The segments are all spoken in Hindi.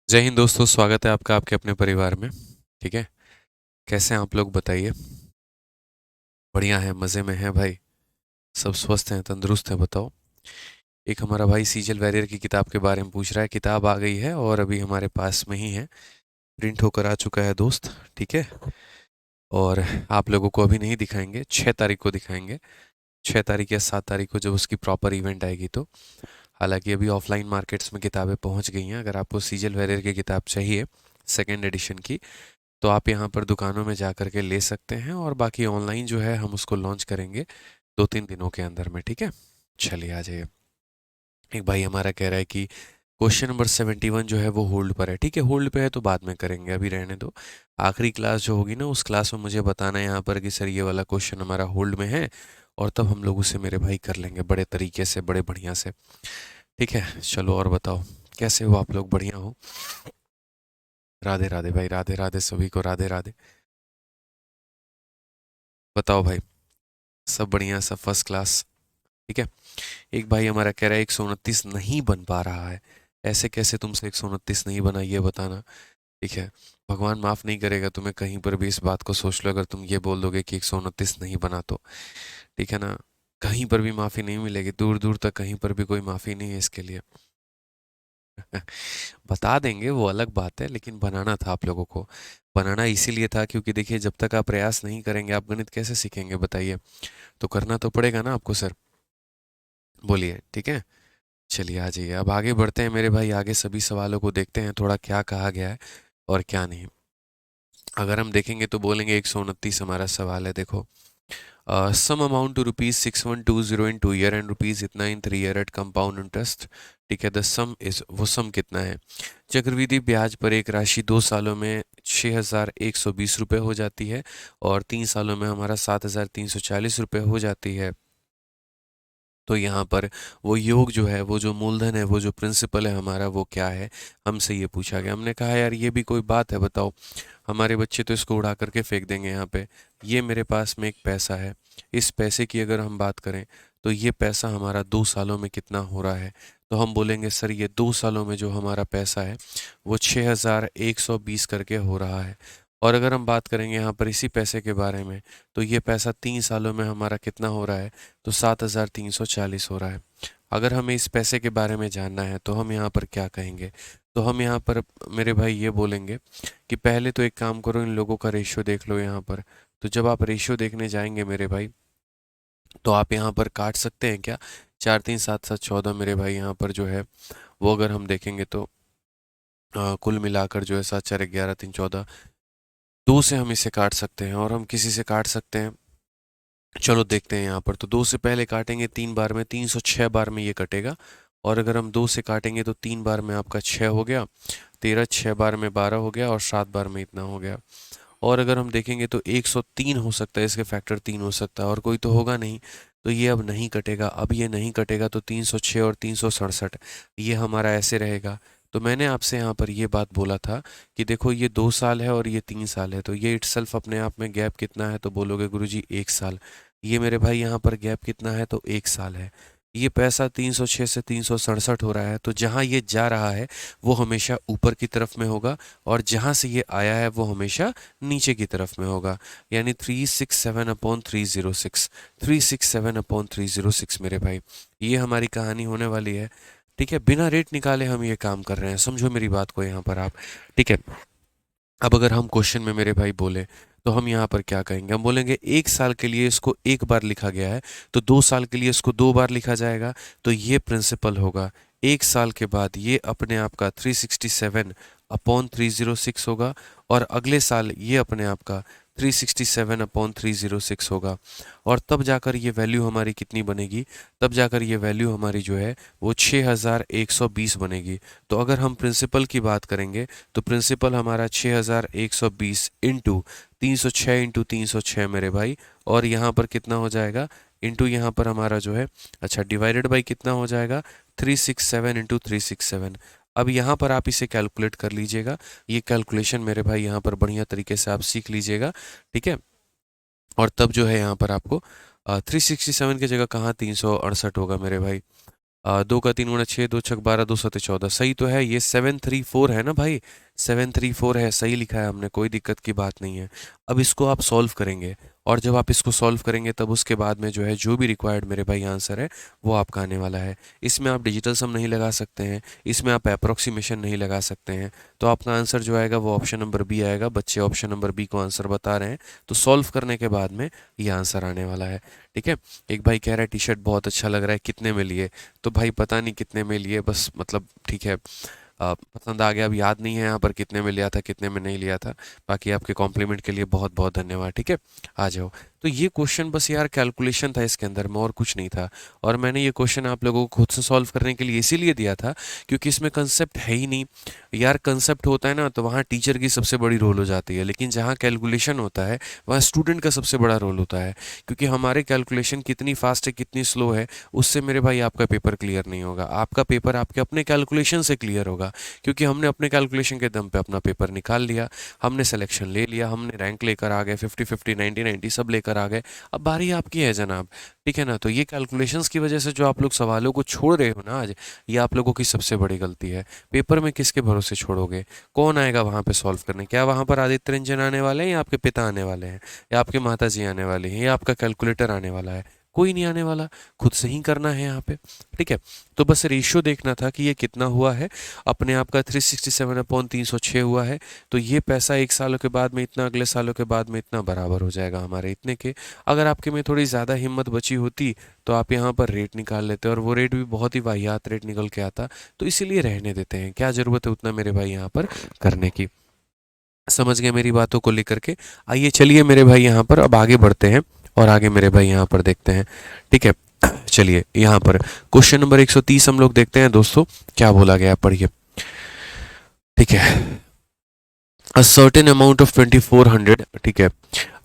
जय हिंद दोस्तों, स्वागत है आपका आपके अपने परिवार में। ठीक है। कैसे हैं आप लोग, बताइए। बढ़िया है, मज़े में है भाई। सब स्वस्थ हैं, तंदुरुस्त हैं, बताओ। एक हमारा भाई सीजल वैरियर की किताब के बारे में पूछ रहा है। किताब आ गई है और अभी हमारे पास में ही है, प्रिंट होकर आ चुका है दोस्त। ठीक है। और आप लोगों को अभी नहीं दिखाएंगे, 6 तारीख को दिखाएंगे। 6 तारीख या 7 तारीख को जब उसकी प्रॉपर इवेंट आएगी तो। हालांकि अभी ऑफलाइन मार्केट्स में किताबें पहुंच गई हैं। अगर आपको सीजल वैरियर की किताब चाहिए सेकेंड एडिशन की, तो आप यहाँ पर दुकानों में जा कर के ले सकते हैं। और बाकी ऑनलाइन जो है हम उसको लॉन्च करेंगे 2-3 दिनों के अंदर में। ठीक है। चलिए आ जाइए। एक भाई हमारा कह रहा है कि क्वेश्चन नंबर 71 जो है वो होल्ड पर है। ठीक है, होल्ड पे है तो बाद में करेंगे, अभी रहने दो। आखिरी क्लास जो होगी ना, उस क्लास में मुझे बताना है यहाँ पर कि सर ये वाला क्वेश्चन हमारा होल्ड में है, और तब हम लोग उसे मेरे भाई कर लेंगे बड़े तरीके से, बड़े बढ़िया से। ठीक है, चलो और बताओ, कैसे हो आप लोग? बढ़िया हो? राधे राधे भाई, राधे राधे सभी को, राधे राधे। बताओ भाई। सब बढ़िया, सब फर्स्ट क्लास। ठीक है। एक भाई हमारा कह रहा है 129 नहीं बन पा रहा है। ऐसे कैसे तुमसे 129 नहीं बना, ये बताना। ठीक है। भगवान माफ नहीं करेगा तुम्हें, कहीं पर भी इस बात को सोच लो, अगर तुम ये बोल दोगे कि 129 नहीं बना तो। ठीक है ना। कहीं पर भी माफी नहीं मिलेगी, दूर दूर तक कहीं पर भी कोई माफी नहीं है इसके लिए। बता देंगे, वो अलग बात है, लेकिन बनाना था आप लोगों को। बनाना इसीलिए था क्योंकि देखिए, जब तक आप प्रयास नहीं करेंगे आप गणित कैसे सीखेंगे, बताइए। तो करना तो पड़ेगा ना आपको सर। बोलिए, ठीक है। चलिए आ जाइए, अब आगे बढ़ते हैं मेरे भाई। आगे सभी सवालों को देखते हैं थोड़ा, क्या कहा गया है और क्या नहीं। अगर हम देखेंगे तो बोलेंगे 129 हमारा सवाल है, देखो। Sum amount to rupees 6120 in 2 year and rupees इतना in 3 year at compound interest. ठीक है, द सम इज, वो सम कितना है? चक्रवृद्धि ब्याज पर एक राशि 2 सालों में 6120 रुपये हो जाती है, और 3 सालों में हमारा 7340 रुपये हो जाती है। तो यहाँ पर वो योग जो है, वो जो मूलधन है, वो जो प्रिंसिपल है हमारा, वो क्या है? हमसे ये पूछा गया। हमने कहा यार ये भी कोई बात है, बताओ। हमारे बच्चे तो इसको उड़ा करके फेंक देंगे यहाँ पे। ये मेरे पास में एक पैसा है, इस पैसे की अगर हम बात करें तो ये पैसा हमारा 2 सालों में कितना हो रहा है? तो हम बोलेंगे सर ये 2 सालों में जो हमारा पैसा है वो 6120 करके हो रहा है। और अगर हम बात करेंगे यहाँ पर इसी पैसे के बारे में, तो ये पैसा 3 सालों में हमारा कितना हो रहा है? तो 7340 हो रहा है। अगर हमें इस पैसे के बारे में जानना है तो हम यहाँ पर क्या कहेंगे? तो हम यहाँ पर मेरे भाई ये बोलेंगे कि पहले तो एक काम करो, इन लोगों का रेशियो देख लो यहाँ पर। तो जब आप रेशियो देखने जाएंगे मेरे भाई, तो आप यहाँ पर काट सकते हैं क्या? 4 3 7 7 14 मेरे भाई, यहाँ पर जो है वो अगर हम देखेंगे तो कुल मिलाकर जो है 7 4 11 3 14, 2 से हम इसे काट सकते हैं, और हम किसी से काट सकते हैं। चलो देखते हैं यहाँ पर, तो 2 से पहले काटेंगे 3 बार में, 306 बार में ये कटेगा। और अगर हम 2 से काटेंगे तो 3 बार में आपका 6 हो गया, 13 6 बार में 12 हो गया, और 7 बार में इतना हो गया। और अगर हम देखेंगे तो 103 हो सकता है, इसके फैक्टर 3 हो सकता है, और कोई तो होगा नहीं। तो ये अब नहीं कटेगा, अब ये नहीं कटेगा, तो 306 और 367 ये हमारा ऐसे रहेगा। तो मैंने आपसे यहाँ पर ये बात बोला था कि देखो ये 2 साल है और ये 3 साल है, तो ये इटसेल्फ अपने आप में गैप कितना है? तो बोलोगे गुरुजी 1 साल। ये मेरे भाई यहाँ पर गैप कितना है? तो 1 साल है। ये पैसा 306 से 367 हो रहा है, तो जहाँ ये जा रहा है वो हमेशा ऊपर की तरफ में होगा, और जहाँ से ये आया है वो हमेशा नीचे की तरफ में होगा। यानी 367/306, 367/306 मेरे भाई। ये हमारी कहानी होने वाली है। ठीक है, बिना रेट निकाले हम ये काम कर रहे हैं, समझो मेरी बात को यहाँ पर आप। ठीक है। अब अगर हम क्वेश्चन में मेरे भाई बोले, तो हम यहाँ पर क्या कहेंगे? हम बोलेंगे 1 साल के लिए इसको 1 बार लिखा गया है, तो 2 साल के लिए इसको 2 बार लिखा जाएगा। तो ये प्रिंसिपल होगा। 1 साल के बाद ये अपने आप का 367/306 होगा, और अगले साल ये अपने आप का 367/306 होगा। और तब जाकर ये वैल्यू हमारी कितनी बनेगी? तब जाकर ये वैल्यू हमारी जो है वो 6120 बनेगी। तो अगर हम प्रिंसिपल की बात करेंगे, तो प्रिंसिपल हमारा 6120 इंटू 306 इंटू 306 मेरे भाई, और यहाँ पर कितना हो जाएगा? इंटू यहाँ पर हमारा जो है, अच्छा, डिवाइडेड बाई कितना हो जाएगा? 367 इंटू 367। अब यहाँ पर आप इसे कैलकुलेट कर लीजिएगा। ये कैलकुलेशन मेरे भाई यहाँ पर बढ़िया तरीके से आप सीख लीजिएगा। ठीक है। और तब जो है यहाँ पर आपको 367 की जगह कहाँ 368 होगा मेरे भाई? दो का 3 गुणा 6, 2 छक 12, 2 सते 14, सही तो है ये 734 है ना भाई, 734 है, सही लिखा है हमने, कोई दिक्कत की बात नहीं है। अब इसको आप सॉल्व करेंगे, और जब आप इसको सॉल्व करेंगे तब उसके बाद में जो है जो भी रिक्वायर्ड मेरे भाई आंसर है वो आपका आने वाला है। इसमें आप डिजिटल सम नहीं लगा सकते हैं, इसमें आप अप्रोक्सीमेशन नहीं लगा सकते हैं, तो आपका आंसर जो आएगा वो ऑप्शन नंबर बी आएगा। बच्चे ऑप्शन नंबर बी को आंसर बता रहे हैं, तो सॉल्व करने के बाद में ये आंसर आने वाला है। ठीक है, एक भाई कह रहा है टी शर्ट बहुत अच्छा लग रहा है, कितने में लिए? तो भाई पता नहीं कितने में लिए, बस मतलब ठीक है, पसंद आ गया। अब याद नहीं है यहाँ पर कितने में लिया था कितने में नहीं लिया था। बाकी आपके कॉम्प्लीमेंट के लिए बहुत बहुत धन्यवाद। ठीक है, आ जाओ। तो ये क्वेश्चन बस यार कैलकुलेशन था इसके अंदर में, और कुछ नहीं था। और मैंने ये क्वेश्चन आप लोगों को खुद से सॉल्व करने के लिए इसीलिए दिया था क्योंकि इसमें कंसेप्ट है ही नहीं। यार कंसेप्ट होता है ना तो वहाँ टीचर की सबसे बड़ी रोल हो जाती है, लेकिन जहाँ कैलकुलेशन होता है वहाँ स्टूडेंट का सबसे बड़ा रोल होता है। क्योंकि हमारे कैलकुलेशन कितनी फास्ट है कितनी स्लो है उससे मेरे भाई आपका पेपर क्लियर नहीं होगा। आपका पेपर आपके अपने कैलकुलेशन से क्लियर होगा, क्योंकि हमने अपने कैलकुलेशन के दम पे अपना पेपर निकाल लिया, हमने सिलेक्शन ले लिया, हमने रैंक लेकर आ गए, 50-50 90-90 सब लेकर आ गए। अब बारी आपकी है जनाब। ठीक है ना, तो ये कैलकुलेशंस की वजह से जो आप लोग सवालों को छोड़ रहे हो ना आज, ये आप लोगों की सबसे बड़ी गलती है। पेपर में किसके भरोसे छोड़ोगे? कौन आएगा वहाँ पे सॉल्व करने? क्या वहाँ पर आदित्य रंजन आने वाले हैं, या आपके पिता आने वाले हैं, या आपके माता जी आने वाले हैं, या आपका कैलकुलेटर आने वाला है? कोई नहीं आने वाला, खुद से ही करना है यहाँ पे। ठीक है, तो बस रेशियो देखना था कि ये कितना हुआ है। अपने आप का 367/306 हुआ है, तो ये पैसा एक सालों के बाद में इतना, अगले सालों के बाद में इतना बराबर हो जाएगा हमारे इतने के। अगर आपके में थोड़ी ज़्यादा हिम्मत बची होती तो आप यहाँ पर रेट निकाल लेते, और वो रेट भी बहुत ही वाहियात रेट निकल के आता, तो इसीलिए रहने देते हैं। क्या ज़रूरत है उतना मेरे भाई यहाँ पर करने की? समझ गए मेरी बातों को लेकर के? आइए चलिए मेरे भाई यहाँ पर अब आगे बढ़ते हैं, और आगे मेरे भाई यहाँ पर देखते हैं। ठीक है, चलिए यहाँ पर क्वेश्चन नंबर 130 हम लोग देखते हैं दोस्तों, क्या बोला गया, पढ़िए। ठीक है, a certain amount of 2400, ठीक है,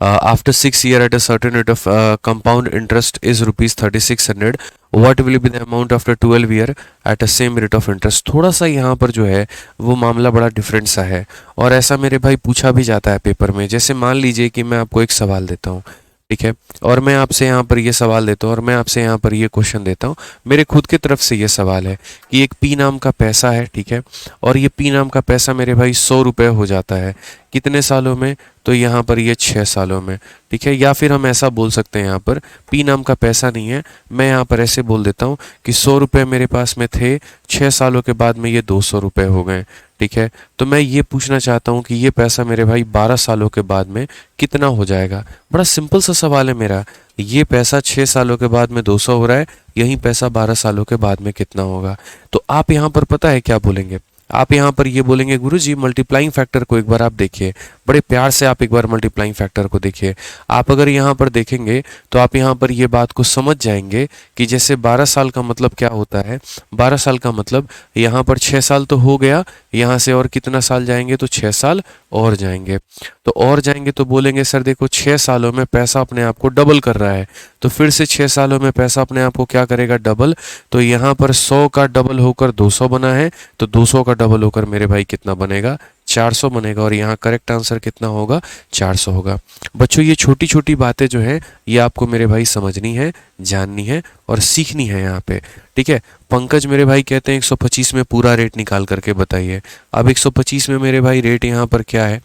after 6 year at a certain rate of compound interest is rupees 3600, what will be the amount after 12 year at a same rate of interest? थोड़ा सा यहाँ पर जो है वो मामला बड़ा डिफरेंट सा है, और ऐसा मेरे भाई पूछा भी जाता है पेपर में। जैसे मान लीजिए कि मैं आपको एक सवाल देता हूँ, ठीक है, और मैं आपसे यहाँ पर ये सवाल देता हूँ, और मैं आपसे यहाँ पर ये क्वेश्चन देता हूँ। मेरे खुद की तरफ से ये सवाल है कि एक पी नाम का पैसा है, ठीक है, और ये पी नाम का पैसा मेरे भाई 100 रुपये हो जाता है कितने सालों में? तो यहाँ पर ये 6 सालों में। ठीक है, या फिर हम ऐसा बोल सकते हैं यहाँ पर पी नाम का पैसा नहीं है, मैं यहाँ पर ऐसे बोल देता हूँ कि 100 रुपये मेरे पास में थे, 6 सालों के बाद में ये 200 रुपये हो गए। ठीक है, तो मैं ये पूछना चाहता हूँ कि ये पैसा मेरे भाई 12 सालों के बाद में कितना हो जाएगा? बड़ा सिंपल सा सवाल है मेरा। ये पैसा 6 सालों के बाद में 200 हो रहा है, यही पैसा 12 सालों के बाद में कितना होगा? तो आप यहाँ पर पता है क्या बोलेंगे? आप यहाँ पर ये बोलेंगे गुरुजी मल्टीप्लाइंग फैक्टर को एक बार आप देखिए, बड़े प्यार से आप एक बार मल्टीप्लाइंग फैक्टर को देखिए। आप अगर यहाँ पर देखेंगे तो आप यहाँ पर ये बात को समझ जाएंगे कि जैसे 12 साल का मतलब क्या होता है। 12 साल का मतलब यहाँ पर 6 साल तो हो गया, यहाँ से और कितना साल जाएंगे? तो 6 साल और जाएंगे। तो और जाएंगे तो बोलेंगे सर देखो 6 सालों में पैसा अपने आप को डबल कर रहा है, तो फिर से 6 सालों में पैसा अपने आप को क्या करेगा? डबल। तो यहाँ पर 100 का डबल होकर 200 बना है, तो 200 का डबल होकर मेरे भाई कितना बनेगा? 400 बनेगा, और यहाँ करेक्ट आंसर कितना होगा? 400 होगा। बच्चों ये छोटी छोटी बातें जो है ये आपको मेरे भाई समझनी है, जाननी है और सीखनी है यहाँ पे। ठीक है, पंकज मेरे भाई कहते हैं 125 में पूरा रेट निकाल करके बताइए। अब 125 में मेरे भाई रेट यहाँ पर क्या है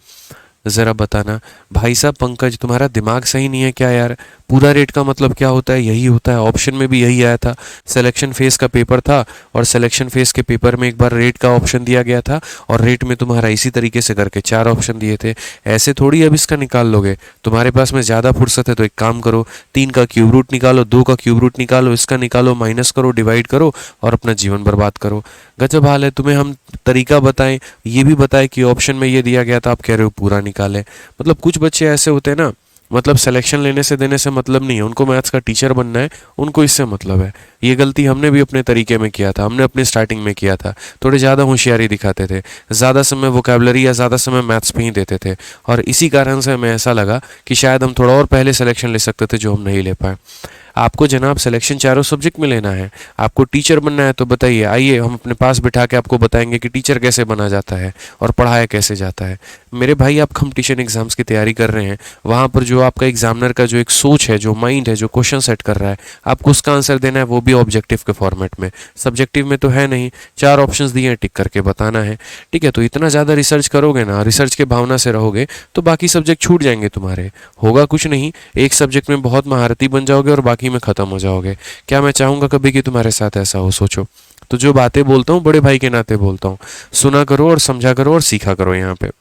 ज़रा बताना। भाई साहब पंकज तुम्हारा दिमाग सही नहीं है क्या यार? पूरा रेट का मतलब क्या होता है? यही होता है, ऑप्शन में भी यही आया था। सिलेक्शन फेज का पेपर था, और सिलेक्शन फेज के पेपर में एक बार रेट का ऑप्शन दिया गया था, और रेट में तुम्हारा इसी तरीके से करके 4 ऑप्शन दिए थे। ऐसे थोड़ी अब इसका निकाल लोगे, तुम्हारे पास में ज़्यादा फुर्सत है तो एक काम करो, 3 का क्यूब रूट निकालो, 2 का क्यूब रूट निकालो, इसका निकालो, माइनस करो, डिवाइड करो, और अपना जीवन बर्बाद करो। गजब हाल है। तुम्हें हम तरीका बताएं, ये भी बताएं कि ऑप्शन में ये दिया गया था, आप कह रहे हो पूरा निकालें। मतलब कुछ बच्चे ऐसे होते हैं ना, मतलब सिलेक्शन लेने से देने से मतलब नहीं है, उनको मैथ्स का टीचर बनना है, उनको इससे मतलब है। ये गलती हमने भी अपने तरीके में किया था, हमने अपने स्टार्टिंग में किया था। थोड़े ज़्यादा होशियारी दिखाते थे, ज़्यादा समय वोकैबुलरी या ज़्यादा समय मैथ्स पे ही देते थे, और इसी कारण से हमें ऐसा लगा कि शायद हम थोड़ा और पहले सिलेक्शन ले सकते थे जो हम नहीं ले पाए। आपको जनाब सिलेक्शन चारों सब्जेक्ट में लेना है, आपको टीचर बनना है, तो बताइए, आइए हम अपने पास बिठा के आपको बताएंगे कि टीचर कैसे बना जाता है और पढ़ाया कैसे जाता है। मेरे भाई, आप कंपटीशन एग्जाम्स की तैयारी कर रहे हैं, वहाँ पर जो आपका एग्जामिनर का जो एक सोच है, जो माइंड है, जो क्वेश्चन सेट कर रहा है, आपको उसका आंसर देना है, वो भी ऑब्जेक्टिव के फॉर्मेट में। सब्जेक्टिव में तो है नहीं, 4 ऑप्शंस दिए हैं, टिक करके बताना है। ठीक है, तो इतना ज़्यादा रिसर्च करोगे ना, रिसर्च के भावना से रहोगे, तो बाकी सब्जेक्ट छूट जाएंगे तुम्हारे। होगा कुछ नहीं, एक सब्जेक्ट में बहुत महारती बन जाओगे और बाकी में ख़त्म हो जाओगे। क्या मैं चाहूँगा कभी कि तुम्हारे साथ ऐसा हो? सोचो। तो जो बातें बोलता हूँ बड़े भाई के नाते बोलता हूँ, सुना करो और समझा करो और सीखा करो यहाँ पे।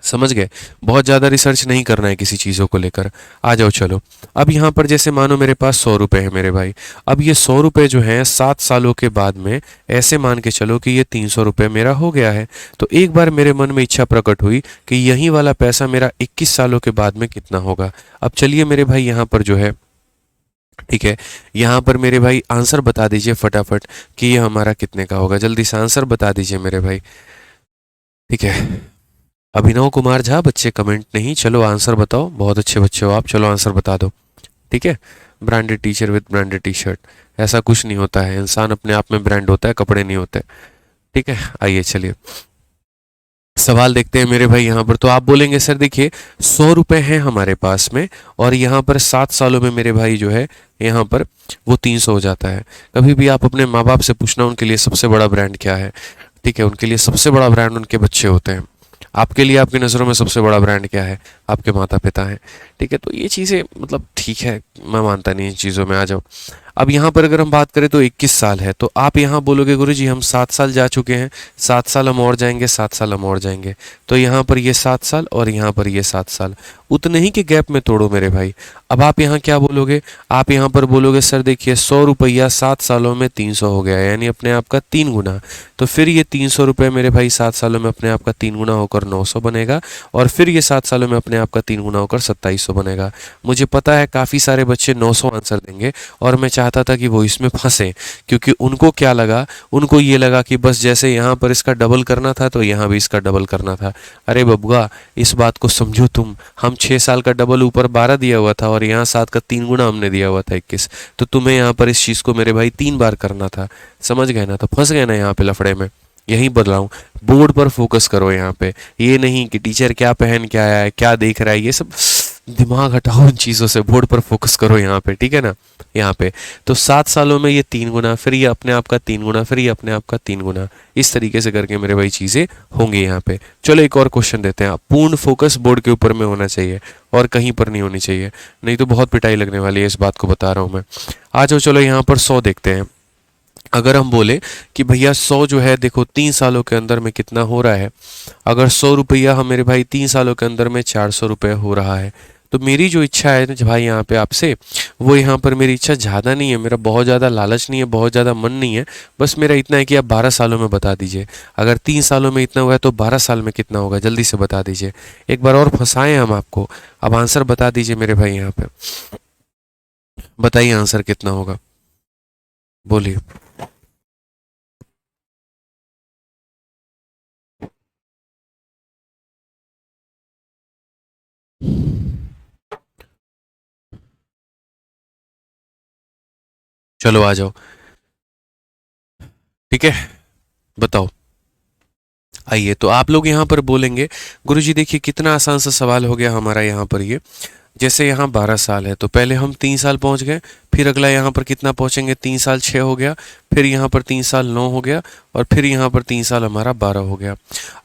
समझ गए? बहुत ज़्यादा रिसर्च नहीं करना है किसी चीज़ों को लेकर। आ जाओ चलो। अब यहाँ पर जैसे मानो मेरे पास 100 रुपये है मेरे भाई। अब ये 100 रुपये जो हैं 7 सालों के बाद में, ऐसे मान के चलो कि ये 300 रुपये मेरा हो गया है। तो एक बार मेरे मन में इच्छा प्रकट हुई कि यही वाला पैसा मेरा 21 सालों के बाद में कितना होगा। अब चलिए मेरे भाई यहाँ पर जो है, ठीक है, यहाँ पर मेरे भाई आंसर बता दीजिए फटाफट कि ये हमारा कितने का होगा। जल्दी से आंसर बता दीजिए मेरे भाई। ठीक है, अभिनव कुमार झा, बच्चे कमेंट नहीं, चलो आंसर बताओ। बहुत अच्छे बच्चे हो आप, चलो आंसर बता दो। ठीक है, branded teacher with branded T shirt, ऐसा कुछ नहीं होता है। इंसान अपने आप में ब्रांड होता है, कपड़े नहीं होते। ठीक है, आइए चलिए सवाल देखते हैं मेरे भाई। यहाँ पर तो आप बोलेंगे सर देखिए 100 रुपये हैं हमारे पास में, और यहाँ पर 7 सालों में मेरे भाई जो है यहाँ पर वो 300 हो जाता है। कभी भी आप अपने माँ बाप से पूछना उनके लिए सबसे बड़ा ब्रांड क्या है। ठीक है, उनके लिए सबसे बड़ा ब्रांड उनके बच्चे होते हैं। आपके लिए आपकी नज़रों में सबसे बड़ा ब्रांड क्या है? आपके माता पिता हैं। ठीक है, तो ये चीज़ें मतलब ठीक है, मैं मानता नहीं इन चीज़ों में। आ जाओ। अब यहाँ पर अगर हम बात करें तो 21 साल है, तो आप यहाँ बोलोगे गुरुजी हम 7 साल जा चुके हैं, 7 साल हम और जाएंगे, 7 साल हम और जाएंगे। तो यहाँ पर ये 7 साल और यहाँ पर ये 7 साल, उतने ही के गैप में तोड़ो मेरे भाई। अब आप यहाँ क्या बोलोगे? आप यहाँ पर बोलोगे सर देखिए 100 रुपया 7 सालों में 300 हो गया, यानी अपने आप का 3 गुना। तो फिर ये 300 रुपये मेरे भाई 7 सालों में अपने आप का 3 गुना होकर 900 बनेगा, और फिर ये 7 सालों में अपने आप का 3 गुना होकर 2700 बनेगा। मुझे पता है काफ़ी सारे बच्चे 900 आंसर देंगे, और मैं चाहता था कि वो इसमें फंसे, क्योंकि उनको क्या लगा, उनको ये लगा कि बस जैसे यहाँ पर इसका डबल करना था तो यहाँ भी इसका डबल करना था। अरे बबुआ, इस बात को समझो तुम, हम 6 साल का डबल ऊपर 12 दिया हुआ था, और यहाँ 7 का 3 गुना हमने दिया हुआ था 21। तो तुम्हें यहाँ पर इस चीज़ को मेरे भाई 3 बार करना था। समझ गए ना? तो फंस गए ना यहाँ पे लफड़े में। यही बदलाऊं, बोर्ड पर फोकस करो यहाँ पे। ये नहीं कि टीचर क्या पहन के आया है, क्या देख रहा है, ये सब दिमाग हटाओ उन चीज़ों से, बोर्ड पर फोकस करो यहाँ पे। ठीक है ना? यहाँ पे तो 7 सालों में ये 3 गुना, फिर ये अपने आप का 3 गुना, फिर ये अपने आप का 3 गुना, इस तरीके से करके मेरे भाई चीज़ें होंगी यहाँ पे। चलो एक और क्वेश्चन देते हैं। पूर्ण फोकस बोर्ड के ऊपर में होना चाहिए और कहीं पर नहीं होनी चाहिए, नहीं तो बहुत पिटाई लगने वाली है, इस बात को बता रहा हूँ मैं। आ जाओ चलो यहाँ पर 100 देखते हैं। अगर हम बोले कि भैया 100 जो है देखो 3 सालों के अंदर में कितना हो रहा है। अगर 100 रुपया हम मेरे भाई 3 सालों के अंदर में 400 रुपये हो रहा है, तो मेरी जो इच्छा है ना भाई यहाँ पे आपसे, वो यहाँ पर मेरी इच्छा ज़्यादा नहीं है, मेरा बहुत ज़्यादा लालच नहीं है, बहुत ज़्यादा मन नहीं है। बस मेरा इतना है कि आप 12 सालों में बता दीजिए। अगर 3 सालों में इतना हुआ है तो 12 साल में कितना होगा, जल्दी से बता दीजिए। एक बार और फंसाएं हम आपको। अब आंसर बता दीजिए मेरे भाई यहाँ पे, बताइए आंसर कितना होगा, बोलिए। चलो आ जाओ। ठीक है, बताओ। आइए, तो आप लोग यहाँ पर बोलेंगे गुरुजी देखिए कितना आसान सा सवाल हो गया हमारा यहाँ पर। ये जैसे यहाँ 12 साल है, तो पहले हम 3 साल पहुँच गए, फिर अगला यहाँ पर कितना पहुँचेंगे, 3 साल 6 हो गया, फिर यहाँ पर 3 साल 9 हो गया, और फिर यहाँ पर 3 साल हमारा 12 हो गया।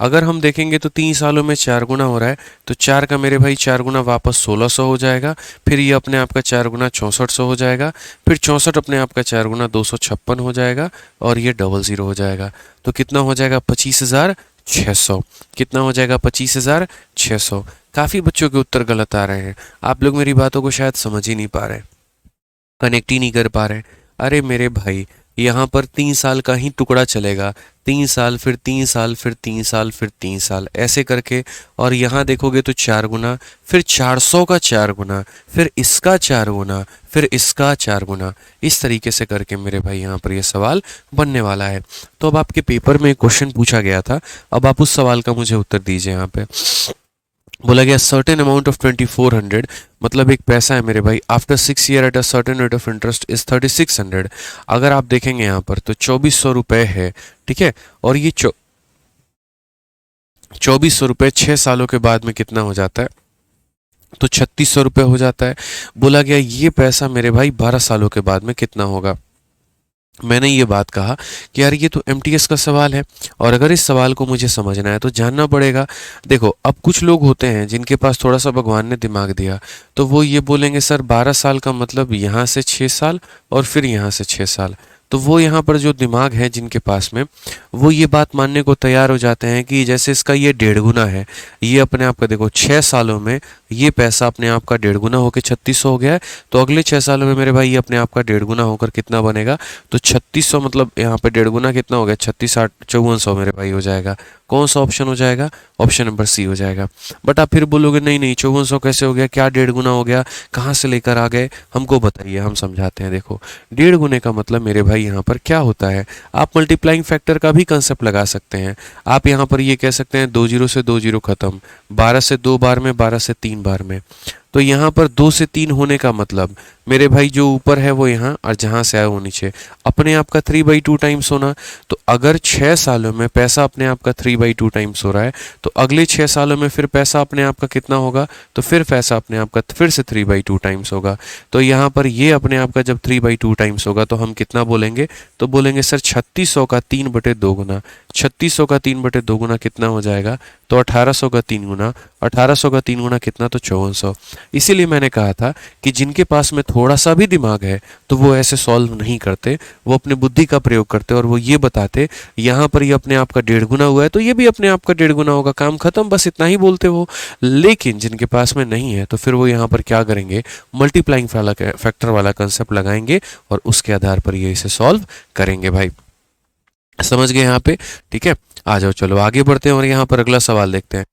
अगर हम देखेंगे तो 3 सालों में 4 गुना हो रहा है, तो 4 का मेरे भाई 4 गुना वापस 1600 हो जाएगा, फिर ये अपने आप का 4 गुना 6400 हो जाएगा, फिर 64 अपने आप का 4 गुना 256 हो जाएगा, और ये डबल ज़ीरो हो जाएगा। तो कितना हो जाएगा, 25,600। कितना हो जाएगा, 25,600। काफ़ी बच्चों के उत्तर गलत आ रहे हैं। आप लोग मेरी बातों को शायद समझ ही नहीं पा रहे, कनेक्ट ही नहीं कर पा रहे। अरे मेरे भाई, यहाँ पर 3 साल का ही टुकड़ा चलेगा, 3 साल, फिर 3 साल, फिर 3 साल, फिर 3 साल, ऐसे करके। और यहाँ देखोगे तो 4 गुना, फिर 400 का 4 गुना, फिर इसका 4 गुना, फिर इसका 4 गुना, इस तरीके से करके मेरे भाई यहाँ पर ये सवाल बनने वाला है। तो अब आपके पेपर में एक क्वेश्चन पूछा गया था, अब आप उस सवाल का मुझे उत्तर दीजिए यहाँ पे। बोला गया सर्टेन अमाउंट ऑफ 2400, मतलब एक पैसा है मेरे भाई, after 6 year at a certain rate of interest is 3600। अगर आप देखेंगे यहाँ पर तो 2400 रुपये है, ठीक है। और ये 2400 रुपये 6 सालों के बाद में कितना हो जाता है, तो 3600 रुपये हो जाता है। बोला गया ये पैसा मेरे भाई 12 सालों के बाद में कितना होगा। मैंने ये बात कहा कि यार ये तो एमटीएस का सवाल है, और अगर इस सवाल को मुझे समझना है तो जानना पड़ेगा। देखो अब कुछ लोग होते हैं जिनके पास थोड़ा सा भगवान ने दिमाग दिया, तो वो ये बोलेंगे सर 12 साल का मतलब यहाँ से 6 साल और फिर यहाँ से 6 साल। तो वो यहाँ पर जो दिमाग है जिनके पास में, वो ये बात मानने को तैयार हो जाते हैं कि जैसे इसका ये 1.5 गुना है, ये अपने आप का देखो 6 सालों में ये पैसा अपने आप का 1.5 गुना होकर 3600 हो गया है। तो अगले 6 सालों में मेरे भाई ये अपने आप का 1.5 गुना होकर कितना बनेगा, तो 3600, मतलब यहाँ पे 1.5 गुना कितना हो गया, 36 8 5400 मेरे भाई हो जाएगा। कौन सा ऑप्शन हो जाएगा, ऑप्शन नंबर सी हो जाएगा। बट आप फिर बोलोगे नहीं नहीं 5400 कैसे हो गया, क्या 1.5 गुना हो गया, कहाँ से लेकर आ गए, हमको बताइए, हम समझाते हैं। देखो 1.5 गुने का मतलब मेरे भाई यहाँ पर क्या होता है, आप मल्टीप्लाइंग फैक्टर का भी कंसेप्ट लगा सकते हैं। आप यहाँ पर ये कह सकते हैं 2 जीरो से 2 जीरो खत्म, 12 से 2 बार में, 12 से 3 बार में। तो यहाँ पर 2 से 3 होने का मतलब मेरे भाई जो ऊपर है वो यहाँ, और जहाँ से आया वो नीचे, अपने आप का 3/2 टाइम्स होना। तो अगर 6 सालों में पैसा अपने आप का 3/2 टाइम्स हो रहा है, तो अगले 6 सालों में फिर पैसा अपने आप का कितना होगा, तो फिर पैसा अपने आप का फिर से 3/2 टाइम्स होगा। तो यहाँ पर ये अपने आप का जब 3/2 टाइम्स होगा तो हम कितना बोलेंगे, तो बोलेंगे सर 3600 का 3/2 गुना। 3600 का 3/2 गुना कितना हो जाएगा, तो 1800 का 3 गुना। 1800 का 3 गुना कितना, तो 5400। इसीलिए मैंने कहा था कि जिनके पास में थोड़ा सा भी दिमाग है तो वो ऐसे सॉल्व नहीं करते, वो अपने बुद्धि का प्रयोग करते और वो ये बताते यहाँ पर ये अपने आप का 1.5 गुना हुआ है तो ये भी अपने आप का 1.5 गुना होगा, काम खत्म, बस इतना ही बोलते वो। लेकिन जिनके पास में नहीं है तो फिर वो यहाँ पर क्या करेंगे, मल्टीप्लाइंग फैक्टर वाला कंसेप्ट लगाएंगे और उसके आधार पर ये इसे सॉल्व करेंगे भाई। समझ गए यहाँ पे, ठीक है। आ जाओ चलो आगे बढ़ते हैं और यहाँ पर अगला सवाल देखते हैं।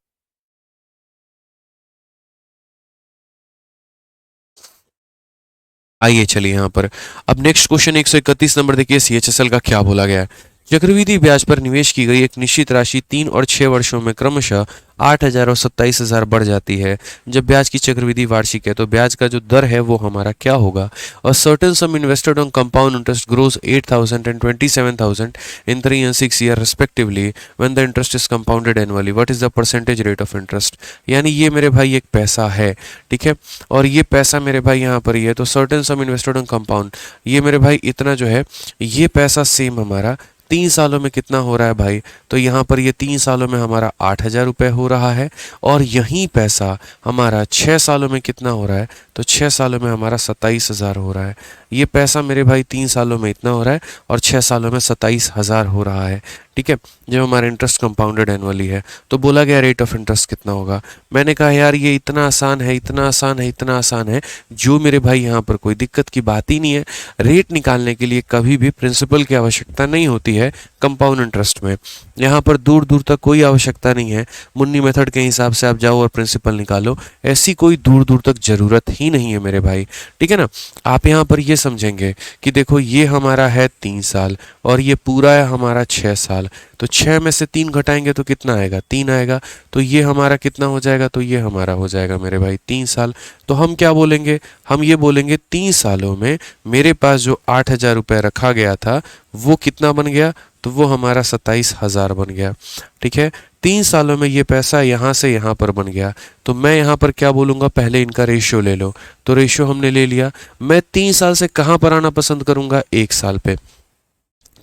आइए चलिए यहाँ पर अब नेक्स्ट क्वेश्चन 131 नंबर देखिए, सीएचएसएल का क्या बोला गया है। चक्रवृद्धि ब्याज पर निवेश की गई एक निश्चित राशि 3 और 6 वर्षों में क्रमशः 8,000 और 27,000 बढ़ जाती है। जब ब्याज की चक्रवृद्धि वार्षिक है तो ब्याज का जो दर है वो हमारा क्या होगा। और certain some invested on compound interest grows 8,000 and 27,000 in 3 and 6 year respectively when the interest is compounded annually, what is the percentage rate of interest। यानी ये मेरे भाई एक पैसा है, ठीक है। और ये पैसा मेरे भाई यहाँ पर ये है, तो certain some invested on compound, ये मेरे भाई इतना जो है, ये पैसा सेम हमारा 3 सालों में कितना हो रहा है भाई, तो यहाँ पर ये 3 सालों में हमारा 8,000 रुपये हो रहा है। और यही पैसा हमारा 6 सालों में कितना हो रहा है, तो 6 सालों में हमारा 27,000 हो रहा है। ये पैसा मेरे भाई 3 सालों में इतना हो रहा है और 6 सालों में 27,000 हो रहा है, ठीक है। जो हमारा इंटरेस्ट कंपाउंडेड एनुअली है, तो बोला गया रेट ऑफ इंटरेस्ट कितना होगा। मैंने कहा यार ये इतना आसान है, इतना आसान है, इतना आसान है, जो मेरे भाई यहाँ पर कोई दिक्कत की बात ही नहीं है। रेट निकालने के लिए कभी भी प्रिंसिपल की आवश्यकता नहीं होती है कंपाउंड इंटरेस्ट में। यहाँ पर दूर दूर तक कोई आवश्यकता नहीं है, मुन्नी मेथड के हिसाब से आप जाओ और प्रिंसिपल निकालो, ऐसी कोई दूर दूर तक जरूरत ही नहीं है मेरे भाई, ठीक है ना। आप यहाँ पर ये समझेंगे कि देखो ये हमारा है 3 साल और ये पूरा है हमारा 6 साल, तो 6 में से 3 घटाएंगे तो कितना आएगा, 3 आएगा। तो ये हमारा कितना हो जाएगा, तो ये हमारा हो जाएगा मेरे भाई 3 साल। तो हम क्या बोलेंगे, हम ये बोलेंगे 3 सालों में मेरे पास जो 8,000 रुपये रखा गया था वो कितना बन गया, तो वो हमारा 27,000 बन गया, ठीक है। 3 सालों में ये पैसा यहाँ से यहाँ पर बन गया, तो मैं यहाँ पर क्या बोलूँगा, पहले इनका रेशियो ले लो। तो रेशियो हमने ले लिया, मैं 3 साल से कहाँ पर आना पसंद करूँगा, 1 साल पे।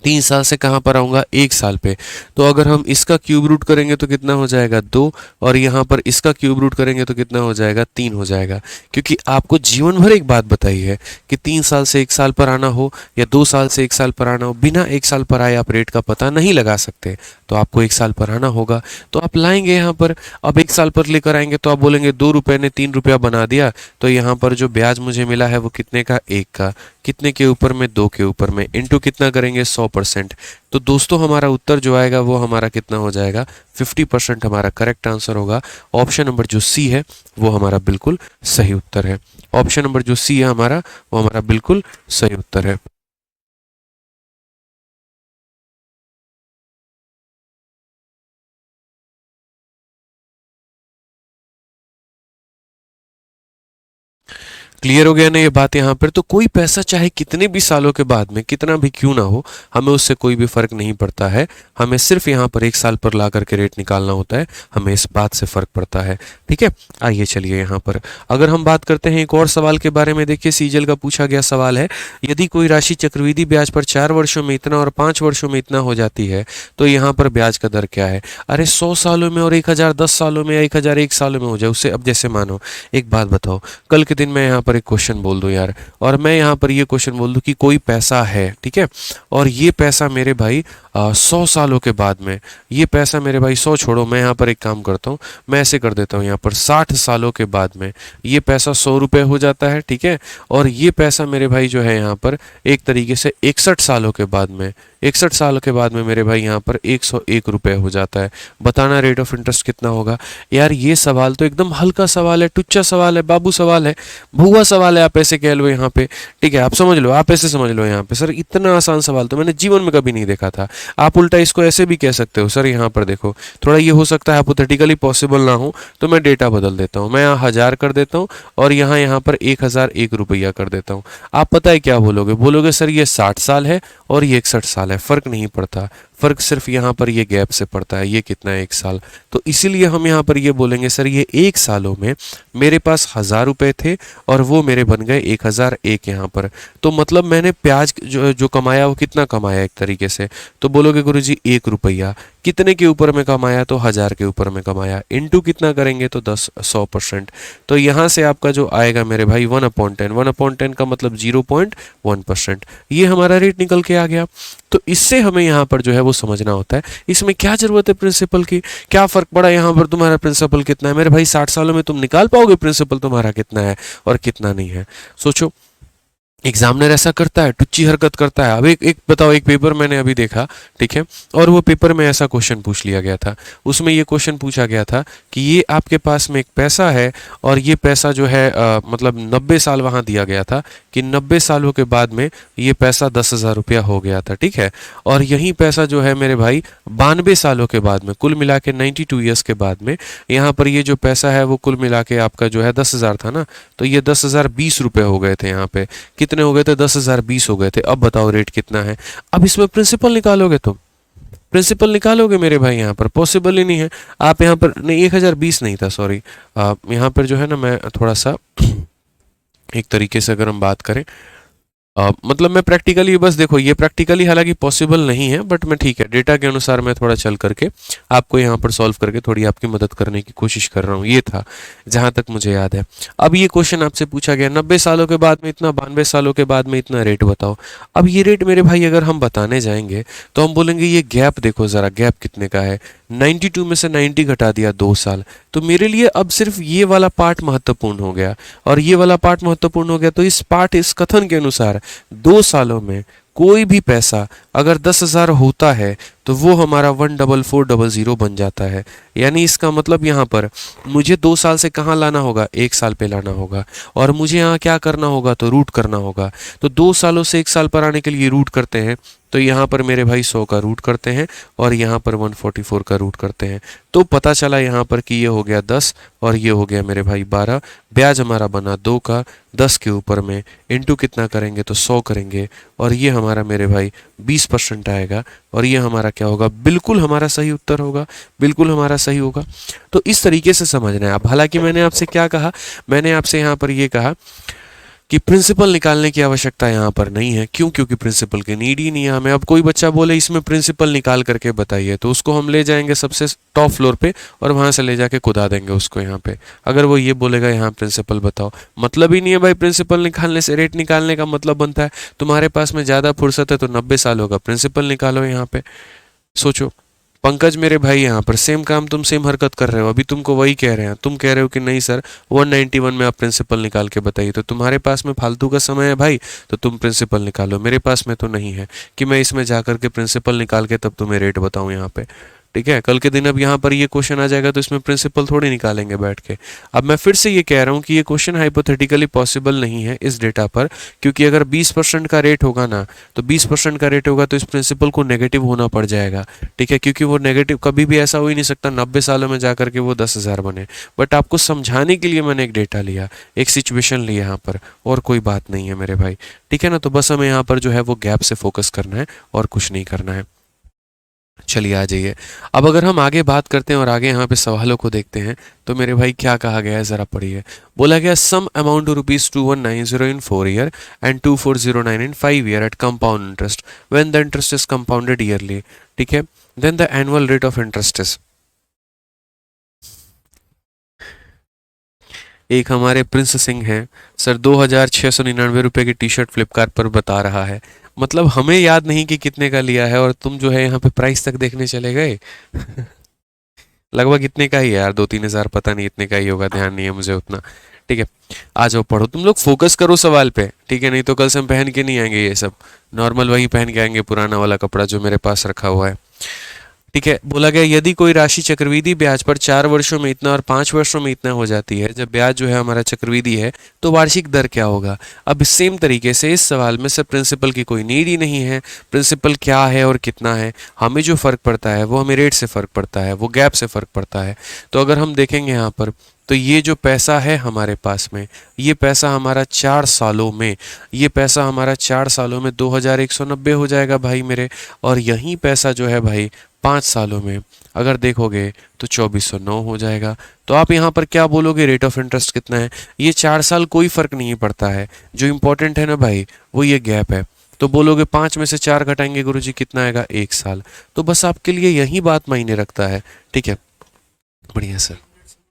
3 साल से कहाँ पर आऊँगा, 1 साल पे। तो अगर हम इसका क्यूब रूट करेंगे तो कितना हो जाएगा, 2, और यहाँ पर इसका क्यूब रूट करेंगे तो कितना हो जाएगा, 3 हो जाएगा। क्योंकि आपको जीवन भर एक बात बताई है कि 3 साल से 1 साल पर आना हो या 2 साल से 1 साल पर आना हो, बिना 1 साल पर आए आप रेट का पता नहीं लगा सकते। तो आपको 1 साल पर आना होगा, तो आप लाएंगे यहाँ पर। अब 1 साल पर लेकर आएंगे तो आप बोलेंगे 2 रुपये ने 3 रुपया बना दिया, तो यहाँ पर जो ब्याज मुझे मिला है वो कितने का, 1 का। कितने के ऊपर में, 2 के ऊपर में, इंटू कितना करेंगे, 100%। तो दोस्तों हमारा उत्तर जो आएगा वो हमारा कितना हो जाएगा, 50% हमारा करेक्ट आंसर होगा। ऑप्शन नंबर जो सी है वो हमारा बिल्कुल सही उत्तर है। ऑप्शन नंबर जो सी है हमारा, वो हमारा बिल्कुल सही उत्तर है। क्लियर हो गया ना ये बात यहाँ पर। तो कोई पैसा चाहे कितने भी सालों के बाद में कितना भी क्यों ना हो, हमें उससे कोई भी फर्क नहीं पड़ता है। हमें सिर्फ यहाँ पर एक साल पर ला करके रेट निकालना होता है, हमें इस बात से फर्क पड़ता है। ठीक है, आइए चलिए यहाँ पर अगर हम बात करते हैं एक और सवाल के बारे में। देखिए सीजल का पूछा गया सवाल है, यदि कोई राशि चक्रवृद्धि ब्याज पर 4 वर्षों में इतना और 5 वर्षों में इतना हो जाती है तो यहाँ पर ब्याज का दर क्या है? अरे 100 सालों में और 1000 10 सालों में या 1000 1 सालों में हो जाए उससे। अब जैसे मानो एक बात बताओ, कल के दिन मैं यहाँ पर एक क्वेश्चन बोल दूं यार, और मैं यहाँ पर ये क्वेश्चन बोल दूं कि कोई पैसा है, ठीक है, और ये पैसा मेरे भाई 100 सालों के बाद में, ये पैसा मेरे भाई 100 छोड़ो, मैं यहाँ पर एक काम करता हूँ, मैं ऐसे कर देता हूँ यहाँ पर 60 सालों के बाद में ये पैसा 100 रुपये हो जाता है। ठीक है, और ये पैसा मेरे भाई जो है यहाँ पर एक तरीके से 61 सालों के बाद में, 61 साल के बाद में मेरे भाई यहाँ पर 101 रुपये हो जाता है। बताना रेट ऑफ इंटरेस्ट कितना होगा? यार ये सवाल तो एकदम हल्का सवाल है, टुच्चा सवाल है, बाबू सवाल है, भुआ सवाल है, आप ऐसे कह लो यहाँ पे। ठीक है, आप समझ लो, आप ऐसे समझ लो यहाँ पे, सर इतना आसान सवाल तो मैंने जीवन में कभी नहीं देखा था। आप उल्टा इसको ऐसे भी कह सकते हो, सर यहाँ पर देखो थोड़ा ये हो सकता है हाइपोथेटिकली पॉसिबल ना हो, तो मैं डेटा बदल देता हूँ, मैं यहाँ 1000 कर देता हूँ और यहाँ पर 1001 रुपया कर देता हूँ। आप पता है क्या बोलोगे? बोलोगे सर ये 60 साल है और ये 61 साल है, फर्क नहीं पड़ता, फर्क सिर्फ यहाँ पर ये गैप से पड़ता है, ये कितना है 1 साल। तो इसीलिए हम यहाँ पर ये बोलेंगे सर ये 1 सालों में मेरे पास 1000 रुपये थे और वो मेरे बन गए 1001 यहाँ पर। तो मतलब मैंने प्याज जो कमाया वो कितना कमाया एक तरीके से? तो बोलोगे गुरुजी 1 रुपया, कितने के ऊपर में कमाया? तो 1000 के ऊपर में कमाया, इनटू कितना करेंगे तो 100%। तो यहाँ से आपका जो आएगा मेरे भाई 1/10, 1/10 का मतलब 0.1%, ये हमारा रेट निकल के आ गया। तो इससे हमें यहाँ पर जो है वो समझना होता है इसमें क्या जरूरत है प्रिंसिपल की, क्या फर्क पड़ा यहाँ पर तुम्हारा प्रिंसिपल कितना है? मेरे भाई 60 सालों में तुम निकाल पाओगे प्रिंसिपल तुम्हारा कितना है और कितना नहीं है? सोचो, एग्जामिनर ऐसा करता है, टुच्ची हरकत करता है। अब एक बताओ, एक पेपर मैंने अभी देखा, ठीक है, और वो पेपर में ऐसा क्वेश्चन पूछ लिया गया था, उसमें ये क्वेश्चन पूछा गया था कि ये आपके पास में एक पैसा है और ये पैसा जो है मतलब 90 साल वहाँ दिया गया था कि 90 सालों के बाद में ये पैसा 10,000 रुपया हो गया था। ठीक है, और यही पैसा जो है मेरे भाई 92 सालों के बाद में, कुल मिला के 92 ईयर्स के बाद में, यहाँ पर ये जो पैसा है वो कुल मिला के आपका जो है 10,000 था ना, तो ये 10,020 रुपये हो गए थे। यहाँ पे कितने हो गए थे? 10,020 हो गए थे। अब बताओ रेट कितना है? अब इसमें प्रिंसिपल निकालोगे तुम, प्रिंसिपल निकालोगे मेरे भाई, यहाँ पर पॉसिबल ही नहीं है। आप यहाँ पर नहीं, 1020 नहीं था, सॉरी, यहाँ पर जो है ना मैं थोड़ा सा एक तरीके से अगर हम बात करें मतलब मैं प्रैक्टिकली, बस देखो ये प्रैक्टिकली हालांकि पॉसिबल नहीं है, बट मैं ठीक है डेटा के अनुसार मैं थोड़ा चल करके आपको यहाँ पर सॉल्व करके थोड़ी आपकी मदद करने की कोशिश कर रहा हूँ। ये था जहाँ तक मुझे याद है। अब ये क्वेश्चन आपसे पूछा गया 90 सालों के बाद में इतना, 92 सालों के बाद में इतना, रेट बताओ। अब ये रेट मेरे भाई अगर हम बताने जाएंगे तो हम बोलेंगे ये गैप देखो ज़रा, गैप कितने का है? 92 में से 90 घटा दिया 2 साल, तो मेरे लिए अब सिर्फ ये वाला पार्ट महत्वपूर्ण हो गया और ये वाला पार्ट महत्वपूर्ण हो गया। तो इस पार्ट, इस कथन के अनुसार 2 सालों में कोई भी पैसा अगर 10,000 होता है तो वो हमारा 14400 बन जाता है। यानी इसका मतलब यहाँ पर मुझे 2 साल से कहाँ लाना होगा? 1 साल पे लाना होगा, और मुझे यहाँ क्या करना होगा? तो रूट करना होगा। तो 2 सालों से 1 साल पर आने के लिए रूट करते हैं, तो यहाँ पर मेरे भाई 100 का रूट करते हैं और यहाँ पर 144 का रूट करते हैं। तो पता चला यहाँ पर कि ये हो गया 10 और ये हो गया मेरे भाई 12। ब्याज हमारा बना 2 का, 10 के ऊपर में इंटू कितना करेंगे तो 100 करेंगे, और ये हमारा मेरे भाई 20% आएगा, और ये हमारा क्या होगा? बिल्कुल हमारा सही उत्तर होगा, बिल्कुल हमारा सही होगा। तो इस तरीके से समझना है आप। हालांकि मैंने आपसे क्या कहा? मैंने आपसे यहाँ पर ये कहा कि प्रिंसिपल निकालने की आवश्यकता यहाँ पर नहीं है। क्यों? क्योंकि प्रिंसिपल की नीड ही नहीं है हमें। अब कोई बच्चा बोले इसमें प्रिंसिपल निकाल करके बताइए, तो उसको हम ले जाएंगे सबसे टॉप फ्लोर पे और वहां से ले जाके कुदा देंगे उसको यहाँ पे। अगर वो ये बोलेगा यहाँ प्रिंसिपल बताओ, मतलब ही नहीं है भाई। प्रिंसिपल निकालने से, रेट निकालने का मतलब बनता है तुम्हारे पास में ज़्यादा फुर्सत है तो 90 साल होगा, प्रिंसिपल निकालो यहाँ पे। सोचो पंकज मेरे भाई, यहाँ पर सेम काम तुम सेम हरकत कर रहे हो, अभी तुमको वही कह रहे हैं, तुम कह रहे हो कि नहीं सर 191 में आप प्रिंसिपल निकाल के बताइए। तो तुम्हारे पास में फालतू का समय है भाई, तो तुम प्रिंसिपल निकालो। मेरे पास में तो नहीं है कि मैं इसमें जा कर के प्रिंसिपल निकाल के तब तुम्हें रेट बताऊं यहाँ पे। ठीक है, कल के दिन अब यहाँ पर ये क्वेश्चन आ जाएगा तो इसमें प्रिंसिपल थोड़ी निकालेंगे बैठ के। अब मैं फिर से ये कह रहा हूँ कि ये क्वेश्चन हाइपोथेटिकली पॉसिबल नहीं है इस डेटा पर, क्योंकि अगर 20% का रेट होगा ना, तो 20% का रेट होगा तो इस प्रिंसिपल को नेगेटिव होना पड़ जाएगा। ठीक है, क्योंकि वो नेगेटिव कभी भी ऐसा हो ही नहीं सकता 90 सालों में जाकर के वो 10,000 बने। बट आपको समझाने के लिए मैंने एक डेटा लिया, एक सिचुएशन ली यहाँ पर, और कोई बात नहीं है मेरे भाई। ठीक है ना, तो बस हमें यहाँ पर जो है वो गैप से फोकस करना है और कुछ नहीं करना है। चलिए आ जाइए। अब अगर हम आगे बात करते हैं और आगे यहाँ पे सवालों को देखते हैं, तो मेरे भाई क्या कहा गया है ज़रा पढ़िए। बोला गया sum amount ₹2190 in 4 year and 2409 in 5 year at compound interest when the interest is compounded yearly. ठीक है, then the annual rate of interest is. एक हमारे प्रिंस सिंह हैं सर, 2,699 रुपये की टी शर्ट फ्लिपकार्ट पर बता रहा है। मतलब हमें याद नहीं कि कितने का लिया है, और तुम जो है यहाँ पे प्राइस तक देखने चले गए। लगभग इतने का ही है यार, 2-3 हज़ार, पता नहीं इतने का ही होगा, ध्यान नहीं है मुझे उतना। ठीक है, आ जाओ पढ़ो, तुम लोग फोकस करो सवाल पे। ठीक है, नहीं तो कल से हम पहन के नहीं आएंगे ये सब, नॉर्मल वही पहन के आएंगे, पुराना वाला कपड़ा जो मेरे पास रखा हुआ है। ठीक है, बोला गया यदि कोई राशि चक्रवृद्धि ब्याज पर 4 वर्षों में इतना और 5 वर्षों में इतना हो जाती है, जब ब्याज जो है हमारा चक्रवृद्धि है, तो वार्षिक दर क्या होगा। अब सेम तरीके से इस सवाल में से प्रिंसिपल की कोई नीड ही नहीं है, प्रिंसिपल क्या है और कितना है, हमें जो फर्क पड़ता है वो हमें रेट से फर्क पड़ता है, वो गैप से फर्क पड़ता है। तो अगर हम देखेंगे यहाँ पर, तो ये जो पैसा है हमारे पास में, ये पैसा हमारा 4 सालों में, ये पैसा हमारा 4 सालों में 2,190 हो जाएगा भाई मेरे। और यही पैसा जो है भाई 5 सालों में अगर देखोगे तो 2,409 हो जाएगा। तो आप यहाँ पर क्या बोलोगे, रेट ऑफ इंटरेस्ट कितना है। ये 4 साल कोई फर्क नहीं पड़ता है, जो इंपॉर्टेंट है ना भाई वो ये गैप है। तो बोलोगे 5 में से 4 घटाएंगे गुरुजी कितना आएगा, 1 साल। तो बस आपके लिए यही बात मायने रखता है। ठीक है, बढ़िया सर।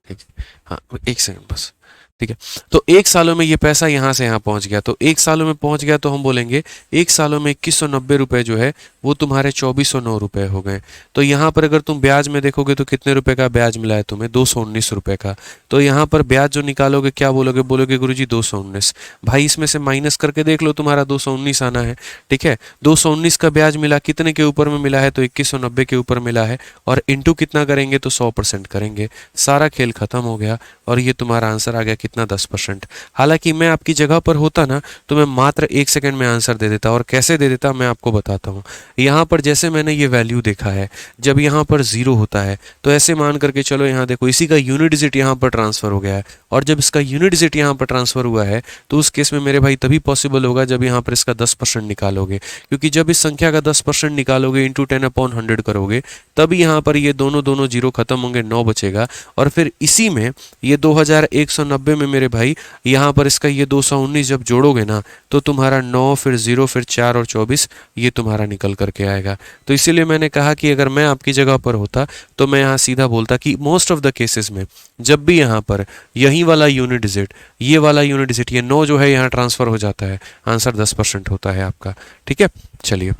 ठीक है, हाँ 1 सेकंड बस। ठीक है, तो 1 सालों में ये पैसा यहाँ से यहाँ पहुँच गया, तो 1 सालों में पहुँच गया, तो हम बोलेंगे 1 सालों में 2190 रुपये जो है वो तुम्हारे 2,409 रुपये हो गए। तो यहाँ पर अगर तुम ब्याज में देखोगे तो कितने रुपए का ब्याज मिला है तुम्हें, 219 रुपये का। तो यहाँ पर ब्याज जो निकालोगे क्या बोलोगे, बोलोगे गुरुजी 219। भाई इसमें से माइनस करके देख लो, तुम्हारा 219 आना है। ठीक है, 219 का ब्याज मिला, कितने के ऊपर में मिला है, तो 2190 के ऊपर मिला है, और इंटू कितना करेंगे, तो 100% करेंगे। सारा खेल खत्म हो गया, और ये तुम्हारा आंसर आ गया कितना, 10%। हालांकि मैं आपकी जगह पर होता ना तो मैं मात्र 1 सेकंड में आंसर दे देता, और कैसे दे देता मैं आपको बताता हूँ। यहाँ पर जैसे मैंने ये वैल्यू देखा है, जब यहाँ पर 0 होता है तो ऐसे मान करके चलो, यहाँ देखो इसी का यूनिट डिजिट यहाँ पर ट्रांसफर हो गया है, और जब इसका यूनिट डिजिट यहाँ पर ट्रांसफर हुआ है तो उस केस में मेरे भाई तभी पॉसिबल होगा जब यहाँ पर इसका 10% निकालोगे, क्योंकि जब इस संख्या का 10% निकालोगे, इंटू 10/100 करोगे, तभी यहाँ पर ये दोनों दोनों जीरो खत्म होंगे, 9 बचेगा। और फिर इसी में ये 2,190 में मेरे भाई यहाँ पर इसका ये 219 जब जोड़ोगे ना, तो तुम्हारा 9 फिर 0 फिर 4 और 24 ये तुम्हारा निकल करके आएगा। तो इसीलिए मैंने कहा कि अगर मैं आपकी जगह पर होता तो मैं यहाँ सीधा बोलता कि मोस्ट ऑफ द केसेस में जब भी यहाँ पर यही वाला यूनिट डिजिट, ये वाला यूनिट डिजिट, ये 9 जो है यहाँ ट्रांसफर हो जाता है, आंसर 10% होता है आपका। ठीक है, चलिए।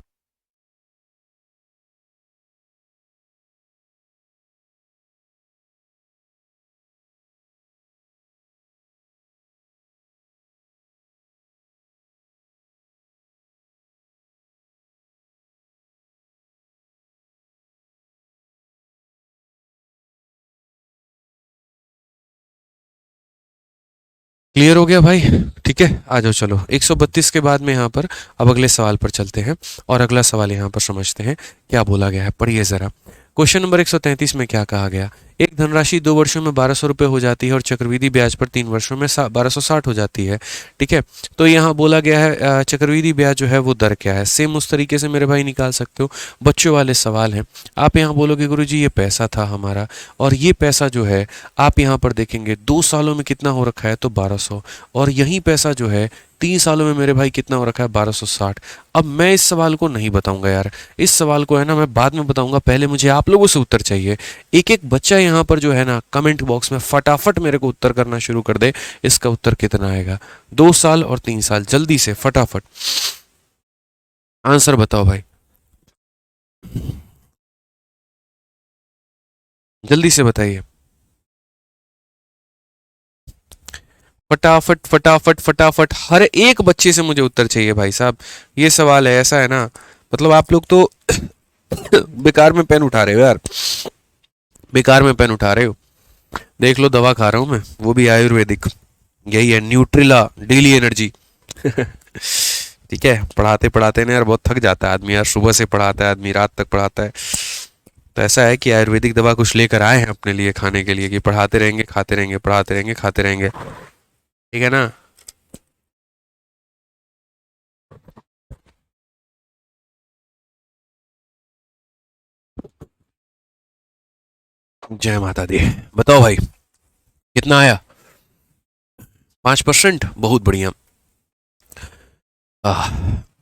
क्लियर हो गया भाई। ठीक है, आ जाओ चलो 132 के बाद में यहाँ पर अब अगले सवाल पर चलते हैं, और अगला सवाल यहाँ पर समझते हैं क्या बोला गया है। पढ़िए जरा, क्वेश्चन नंबर 133 में क्या कहा गया। एक धनराशि 2 वर्षों में 1,200 रुपये हो जाती है और चक्रवृद्धि ब्याज पर 3 वर्षों में 1,260 हो जाती है। ठीक है, तो यहाँ बोला गया है चक्रवृद्धि ब्याज जो है वो दर क्या है। सेम उस तरीके से मेरे भाई निकाल सकते हो, बच्चों वाले सवाल हैं। आप यहाँ बोलोगे गुरुजी ये पैसा था हमारा, और ये पैसा जो है आप यहाँ पर देखेंगे 2 सालों में कितना हो रखा है, तो 1,200, और यही पैसा जो है 3 सालों में मेरे भाई कितना हो रखा है, 1,260। अब मैं इस सवाल को नहीं बताऊंगा यार, इस सवाल को है ना मैं बाद में बताऊंगा, पहले मुझे आप लोगों से उत्तर चाहिए। एक एक बच्चा यहाँ पर जो है ना कमेंट बॉक्स में फटाफट मेरे को उत्तर करना शुरू कर दे, इसका उत्तर कितना आएगा। 2 साल और 3 साल, जल्दी से फटाफट आंसर बताओ भाई, जल्दी से बताइए, फटाफट फटाफट फटाफट, हर एक बच्चे से मुझे उत्तर चाहिए भाई साहब। ये सवाल है, ऐसा है ना, मतलब आप लोग तो बेकार में पेन उठा रहे हो यार, बेकार में पेन उठा रहे हो। देख लो दवा खा रहा हूँ मैं, वो भी आयुर्वेदिक, यही है न्यूट्रिला डेली एनर्जी। ठीक है, पढ़ाते पढ़ाते ना यार बहुत थक जाता है आदमी यार, सुबह से पढ़ाता है आदमी, रात तक पढ़ाता है। तो ऐसा है कि आयुर्वेदिक दवा कुछ लेकर आए हैं अपने लिए खाने के लिए, कि पढ़ाते रहेंगे खाते रहेंगे, पढ़ाते रहेंगे खाते रहेंगे, ठीक है ना। जय माता दी। बताओ भाई, कितना आया? 5%, बहुत बढ़िया। आह,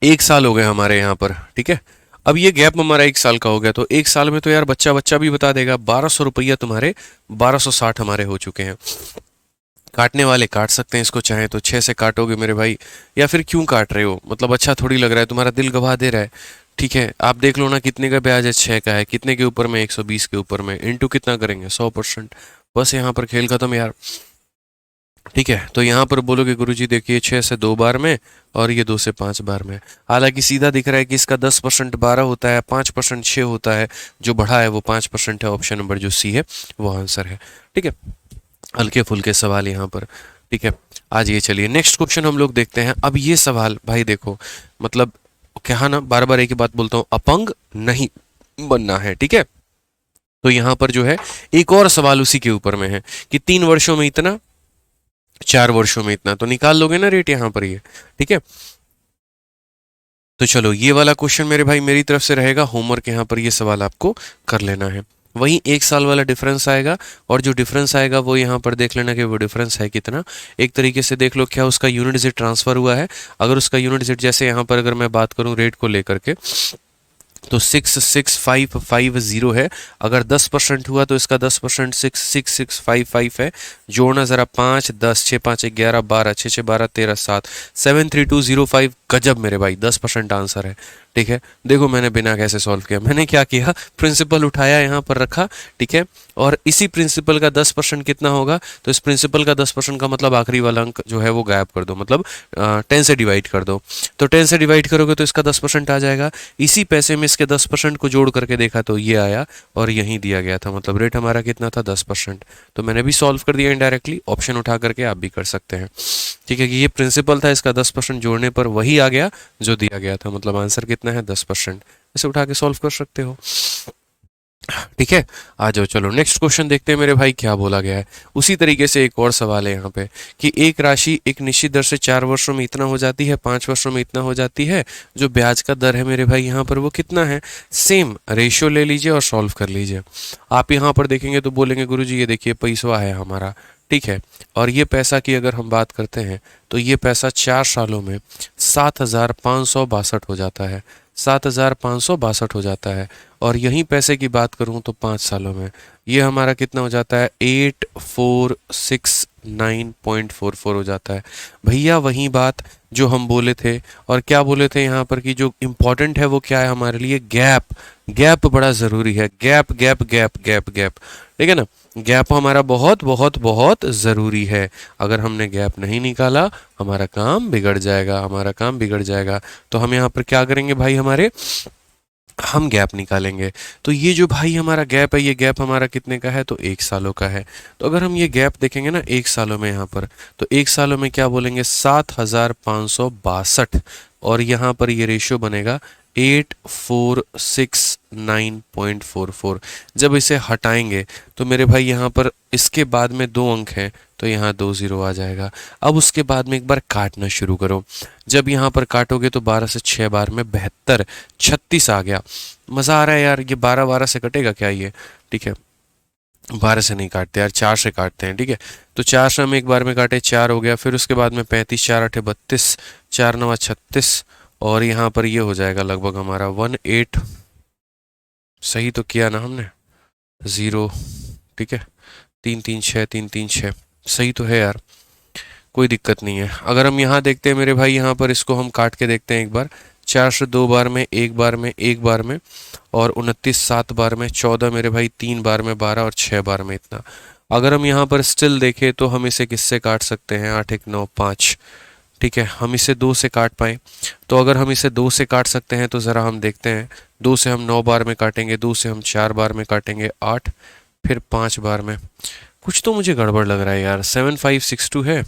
1 साल हो गए हमारे यहाँ पर, ठीक है। अब ये गैप हमारा 1 साल का हो गया, तो 1 साल में तो यार बच्चा बच्चा भी बता देगा। 1200 रुपया तुम्हारे, 1260 हमारे हो चुके हैं। काटने वाले काट सकते हैं इसको, चाहे तो 6 से काटोगे मेरे भाई, या फिर क्यों काट रहे हो, मतलब अच्छा थोड़ी लग रहा है, तुम्हारा दिल गवा दे रहा है। ठीक है, आप देख लो ना कितने का ब्याज है, 6 का है, कितने के ऊपर में, 120 के ऊपर में, इंटू कितना करेंगे, 100%। बस यहाँ पर खेल खत्म यार। ठीक है, तो यहाँ पर बोलोगे गुरुजी देखिए 6 से 2 बार में, और ये 2 से 5 बार में। हालांकि सीधा दिख रहा है कि इसका 10% 12 होता है, 5% 6 होता है, जो बढ़ा है वो 5% है। ऑप्शन नंबर जो सी है वो आंसर है। ठीक है, हल्के फुल्के सवाल यहाँ पर। ठीक है, आज ये चलिए नेक्स्ट क्वेश्चन हम लोग देखते हैं। अब ये सवाल भाई देखो, मतलब क्या ना, बार बार एक ही बात बोलता हूँ, अपंग नहीं बनना है। ठीक है, तो यहाँ पर जो है एक और सवाल उसी के ऊपर में है कि 3 वर्षों में इतना, 4 वर्षों में इतना, तो निकाल लोगे ना रेट यहाँ पर ये। ठीक है, तो चलो ये वाला क्वेश्चन मेरे भाई मेरी तरफ से रहेगा होमवर्क, यहाँ पर ये सवाल आपको कर लेना है। वहीं 1 साल वाला डिफरेंस आएगा, और जो डिफरेंस आएगा वो यहाँ पर देख लेना कि वो डिफरेंस है कितना। एक तरीके से देख लो क्या उसका यूनिट डिजिट ट्रांसफर हुआ है। अगर उसका यूनिट डिजिट, जैसे यहाँ पर अगर मैं बात करूँ रेट को लेकर के, तो 66550 है। अगर 10% हुआ तो इसका 10% 66655 है। जोड़ना जरा, 5 10 6 5 11 12 6 6 12 13 7 73205। गजब मेरे भाई, 10% आंसर है। ठीक है, देखो मैंने बिना कैसे सॉल्व किया, मैंने क्या किया, प्रिंसिपल उठाया यहाँ पर रखा। ठीक है, और इसी प्रिंसिपल का 10% कितना होगा, तो इस प्रिंसिपल का 10% का मतलब आखिरी वाला अंक जो है वो गायब कर दो, मतलब 10 से डिवाइड कर दो। तो 10 से डिवाइड करोगे तो इसका 10% आ जाएगा। इसी पैसे में इसके 10% को जोड़ करके देखा तो ये आया, और यहीं दिया गया था, मतलब रेट हमारा कितना था, 10%। तो मैंने भी सॉल्व कर दिया इनडायरेक्टली, ऑप्शन उठा करके आप भी कर सकते हैं। ठीक है, कि ये प्रिंसिपल था, इसका 10% जोड़ने पर वही आ गया जो दिया गया था, मतलब आंसर कितना है, 10%। इसे उठा के सॉल्व कर सकते हो। ठीक है, आ जाओ चलो नेक्स्ट क्वेश्चन देखते हैं मेरे भाई क्या बोला गया है। उसी तरीके से एक और सवाल है यहाँ पे कि एक राशि एक निश्चित दर से 4 वर्षों में इतना हो जाती है, 5 वर्षों में इतना हो जाती है, जो ब्याज का दर है मेरे भाई यहाँ पर वो कितना है। सेम रेशियो ले लीजिए और सॉल्व कर लीजिए। आप यहाँ पर देखेंगे तो बोलेंगे गुरुजी ये देखिए पैसा है हमारा। ठीक है, और ये पैसा की अगर हम बात करते हैं तो ये पैसा 4 सालों में 7562 हो जाता है, 7562 हो जाता है। और यहीं पैसे की बात करूं तो 5 सालों में ये हमारा कितना हो जाता है, 8469.44 हो जाता है। भैया वही बात जो हम बोले थे, और क्या बोले थे यहाँ पर कि जो इम्पोर्टेंट है वो क्या है हमारे लिए, गैप। गैप बड़ा ज़रूरी है, gap gap gap gap gap. ठीक है ना, गैप हमारा बहुत बहुत बहुत ज़रूरी है। अगर हमने गैप नहीं निकाला हमारा काम बिगड़ जाएगा, हमारा काम बिगड़ जाएगा। तो हम यहाँ पर क्या करेंगे भाई, हमारे हम गैप निकालेंगे। तो ये जो भाई हमारा गैप है, ये गैप हमारा कितने का है, तो 1 सालों का है। तो अगर हम ये गैप देखेंगे ना 1 सालों में यहाँ पर, तो 1 सालों में क्या बोलेंगे, 7562, और यहाँ पर ये रेशियो बनेगा 8469.44। जब इसे हटाएंगे तो मेरे भाई यहाँ पर इसके बाद में 2 अंक हैं, तो यहाँ 2 0 आ जाएगा। अब उसके बाद में एक बार काटना शुरू करो। जब यहाँ पर काटोगे तो 12 से 6 बार में 72, 36 आ गया। मज़ा आ रहा है यार, ये 12 12 से कटेगा क्या ये। ठीक है, 12 से नहीं काटते यार, 4 से काटते हैं। ठीक है, तो 4 से हम एक बार में काटे, 4 हो गया, फिर उसके बाद में 35, 4 8 32, 4 9 36, और यहाँ पर ये हो जाएगा लगभग हमारा 18। सही तो किया ना हमने, 0। ठीक है, 3 3 6, 3 3 6, सही तो है यार, कोई दिक्कत नहीं है। अगर हम यहाँ देखते हैं मेरे भाई, यहाँ पर इसको हम काट के देखते हैं एक बार। 4 से 2 बार में, एक बार में, एक बार में, और 29 7 बार में, 14 मेरे भाई 3 बार में, 12 और 6 बार में इतना। अगर हम यहाँ पर स्टिल देखें तो हम इसे किससे काट सकते हैं, 8 1 9 5, ठीक है, हम इसे 2 से काट पाए। तो अगर हम इसे 2 से काट सकते हैं तो ज़रा हम देखते हैं। 2 से हम 9 बार में काटेंगे, 2 से हम 4 बार में काटेंगे 8, फिर 5 बार में। कुछ तो मुझे गड़बड़ लग रहा है यार। 7562 है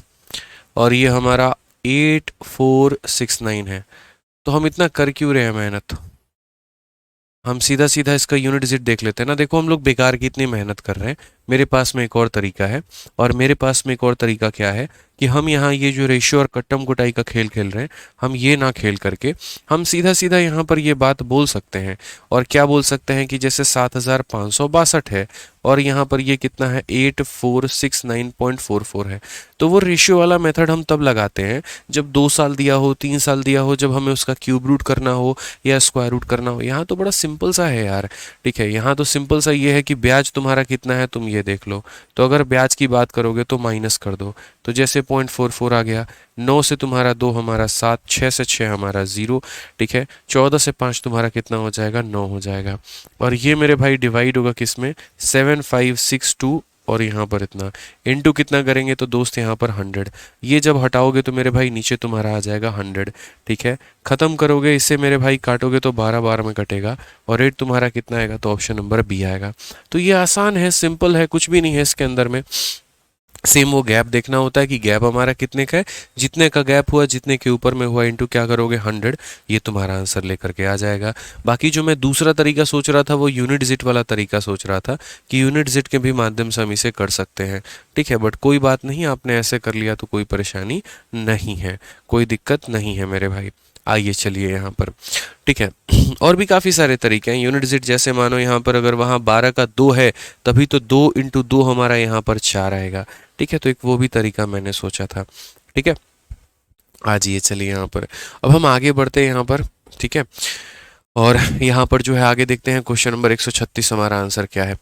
और ये हमारा 8469 है। तो हम इतना कर क्यों रहे हैं मेहनत? हम सीधा सीधा इसका यूनिट डिजिट देख लेते हैं ना। देखो हम लोग बेकार की इतनी मेहनत कर रहे हैं। मेरे पास में एक और तरीका है, और मेरे पास में एक और तरीका क्या है कि हम यहाँ ये जो रेशियो और कट्टम कुटाई का खेल खेल रहे हैं, हम ये ना खेल करके हम सीधा सीधा यहाँ पर ये बात बोल सकते हैं। और क्या बोल सकते हैं कि जैसे 7562 है और यहाँ पर ये कितना है 8469.44 है। तो वो रेशियो वाला मेथड हम तब लगाते हैं जब 2 साल दिया हो, 3 साल दिया हो, जब हमें उसका क्यूब रूट करना हो या स्क्वायर रूट करना हो। यहाँ तो बड़ा सिंपल सा है यार। ठीक है, यहाँ तो सिंपल सा ये है कि ब्याज तुम्हारा कितना है तुम ये देख लो। तो अगर ब्याज की बात करोगे तो माइनस कर दो, तो जैसे 0.44 आ गया। 9 से तुम्हारा 2 हमारा 7, 6 से 6 हमारा 0। ठीक है, 14 से 5 तुम्हारा कितना हो जाएगा, 9 हो जाएगा। और ये मेरे भाई डिवाइड होगा किसमें, 7562, और यहाँ पर इतना इनटू कितना करेंगे तो दोस्त यहाँ पर 100। ये जब हटाओगे तो मेरे भाई नीचे तुम्हारा आ जाएगा 100। ठीक है, खत्म करोगे इससे मेरे भाई, काटोगे तो 12 बार में कटेगा और रेट तुम्हारा कितना आएगा, तो ऑप्शन नंबर बी आएगा। तो ये आसान है, सिंपल है, कुछ भी नहीं है इसके अंदर में। सेम वो गैप देखना होता है कि गैप हमारा कितने का है, जितने का गैप हुआ, जितने के ऊपर में हुआ, इनटू क्या करोगे 100, ये तुम्हारा आंसर लेकर के आ जाएगा। बाकी जो मैं दूसरा तरीका सोच रहा था वो यूनिट डिजिट वाला तरीका सोच रहा था कि यूनिट डिजिट के भी माध्यम से हम इसे कर सकते हैं। ठीक है, बट कोई बात नहीं, आपने ऐसे कर लिया तो कोई परेशानी नहीं है, कोई दिक्कत नहीं है मेरे भाई। आइए चलिए यहाँ पर। ठीक है, और भी काफ़ी सारे तरीके हैं यूनिट डिजिट। जैसे मानो यहाँ पर अगर वहाँ 12 का 2 है, तभी तो 2 इंटू 2 हमारा यहाँ पर 4 आएगा। ठीक है, तो एक वो भी तरीका मैंने सोचा था। ठीक है, आ जाइए चलिए यहाँ पर, अब हम आगे बढ़ते हैं यहाँ पर। ठीक है, और यहाँ पर जो है आगे देखते हैं क्वेश्चन नंबर 136 हमारा आंसर क्या है।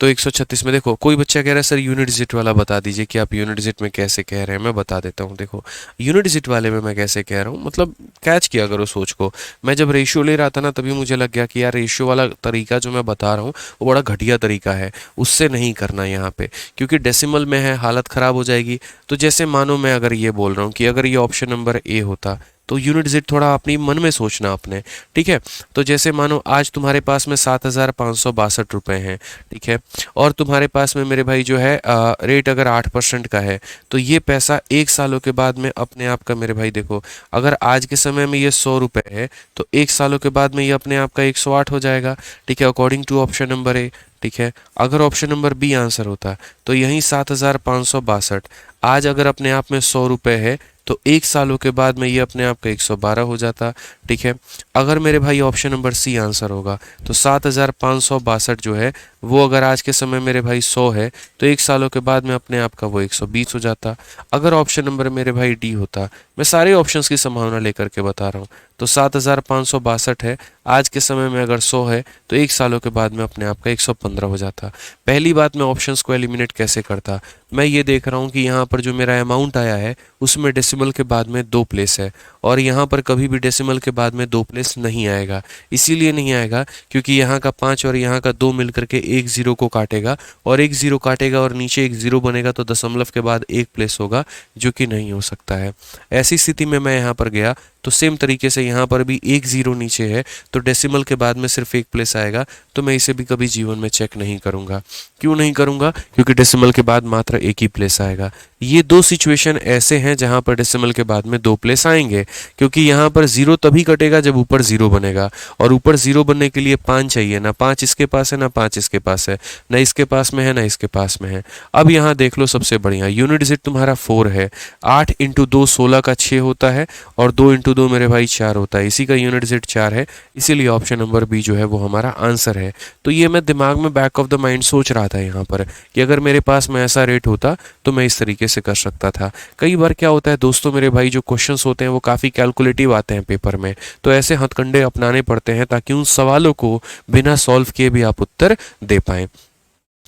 तो 136 में देखो, कोई बच्चा कह रहा है सर यूनिट डिजिट वाला बता दीजिए कि आप यूनिट डिजिट में कैसे कह रहे हैं। मैं बता देता हूँ। देखो यूनिट डिजिट वाले में मैं कैसे कह रहा हूँ, मतलब कैच किया करो सोच को। मैं जब रेशियो ले रहा था ना, तभी मुझे लग गया कि यार रेशियो वाला तरीका जो मैं बता रहा हूँ वो बड़ा घटिया तरीका है, उससे नहीं करना यहाँ पे, क्योंकि डेसिमल में है, हालत ख़राब हो जाएगी। तो जैसे मानो मैं अगर ये बोल रहा हूँ कि अगर ये ऑप्शन नंबर ए होता, तो यूनिट डिजिट थोड़ा अपनी मन में सोचना अपने। ठीक है, तो जैसे मानो आज तुम्हारे पास में 7562 रुपये हैं। ठीक है, और तुम्हारे पास में मेरे भाई जो है रेट अगर 8% का है, तो ये पैसा 1 सालों के बाद में अपने आप का मेरे भाई देखो, अगर आज के समय में ये 100 रुपये है तो 1 सालों के बाद में ये अपने आप का 108 हो जाएगा। ठीक है, according to option number A. ठीक है, अगर ऑप्शन नंबर बी आंसर होता तो यहीं 7562 आज अगर अपने आप में 100 रुपये है, तो 1 सालों के बाद में ये अपने आप का 112 हो जाता। ठीक है, अगर मेरे भाई ऑप्शन नंबर सी आंसर होगा, तो 7562 जो है वो अगर आज के समय मेरे भाई 100 है, तो 1 सालों के बाद में अपने आप का वो 120 हो जाता। अगर ऑप्शन नंबर मेरे भाई डी होता, मैं सारे ऑप्शंस की संभावना लेकर के बता रहा हूँ, तो 7562 है, आज के समय में अगर 100 है तो 1 सालों के बाद में अपने आप का 115 हो जाता। पहली बात, मैं ऑप्शंस को एलिमिनेट कैसे करता, मैं ये देख रहा हूँ कि यहाँ पर जो मेरा अमाउंट आया है उसमें डेसिमल के बाद में 2 प्लेस है, और यहाँ पर कभी भी डेसिमल के बाद में 2 प्लेस नहीं आएगा। इसीलिए नहीं आएगा क्योंकि यहाँ का 5 और यहाँ का 2 मिलकर के एक जीरो को काटेगा, और एक जीरो काटेगा और नीचे एक जीरो बनेगा, तो दशमलव के बाद एक प्लेस होगा, जो कि नहीं हो सकता है। ऐसी स्थिति में मैं यहाँ पर गया तो सेम तरीके से यहाँ पर भी एक जीरो नीचे है, तो डेसिमल के बाद में सिर्फ एक प्लेस आएगा, तो मैं इसे भी कभी जीवन में चेक नहीं करूँगा। क्यों नहीं करूँगा? क्योंकि डेसिमल के बाद मात्र एक ही प्लेस आएगा। ये 2 सिचुएशन ऐसे हैं जहाँ पर डेसिमल के बाद में 2 प्लेस आएंगे, क्योंकि यहाँ पर जीरो तभी कटेगा जब ऊपर जीरो बनेगा, और ऊपर जीरो बनने के लिए 5 चाहिए ना। 5 इसके पास है ना 5 इसके पास है, ना इसके पास में है ना इसके पास में है। अब यहाँ देख लो सबसे बढ़िया, यूनिट डिजिट तुम्हारा 4 है। 8 इंटू 2 16 का 6 होता है, और 2 इंटू 2 मेरे भाई 4 होता है। इसी का यूनिट डिजिट 4 है, इसीलिए ऑप्शन नंबर बी जो है वो हमारा आंसर है। तो ये मैं दिमाग में बैक ऑफ द माइंड सोच रहा था यहाँ पर कि अगर मेरे पास में ऐसा रेट होता तो मैं इस तरीके से कर सकता था। कई बार क्या होता है दोस्तों मेरे भाई, जो क्वेश्चंस होते हैं वो काफ़ी कैलकुलेटिव आते हैं पेपर में, तो ऐसे हथकंडे अपनाने पड़ते हैं ताकि उन सवालों को बिना सॉल्व किए भी आप उत्तर दे पाएं।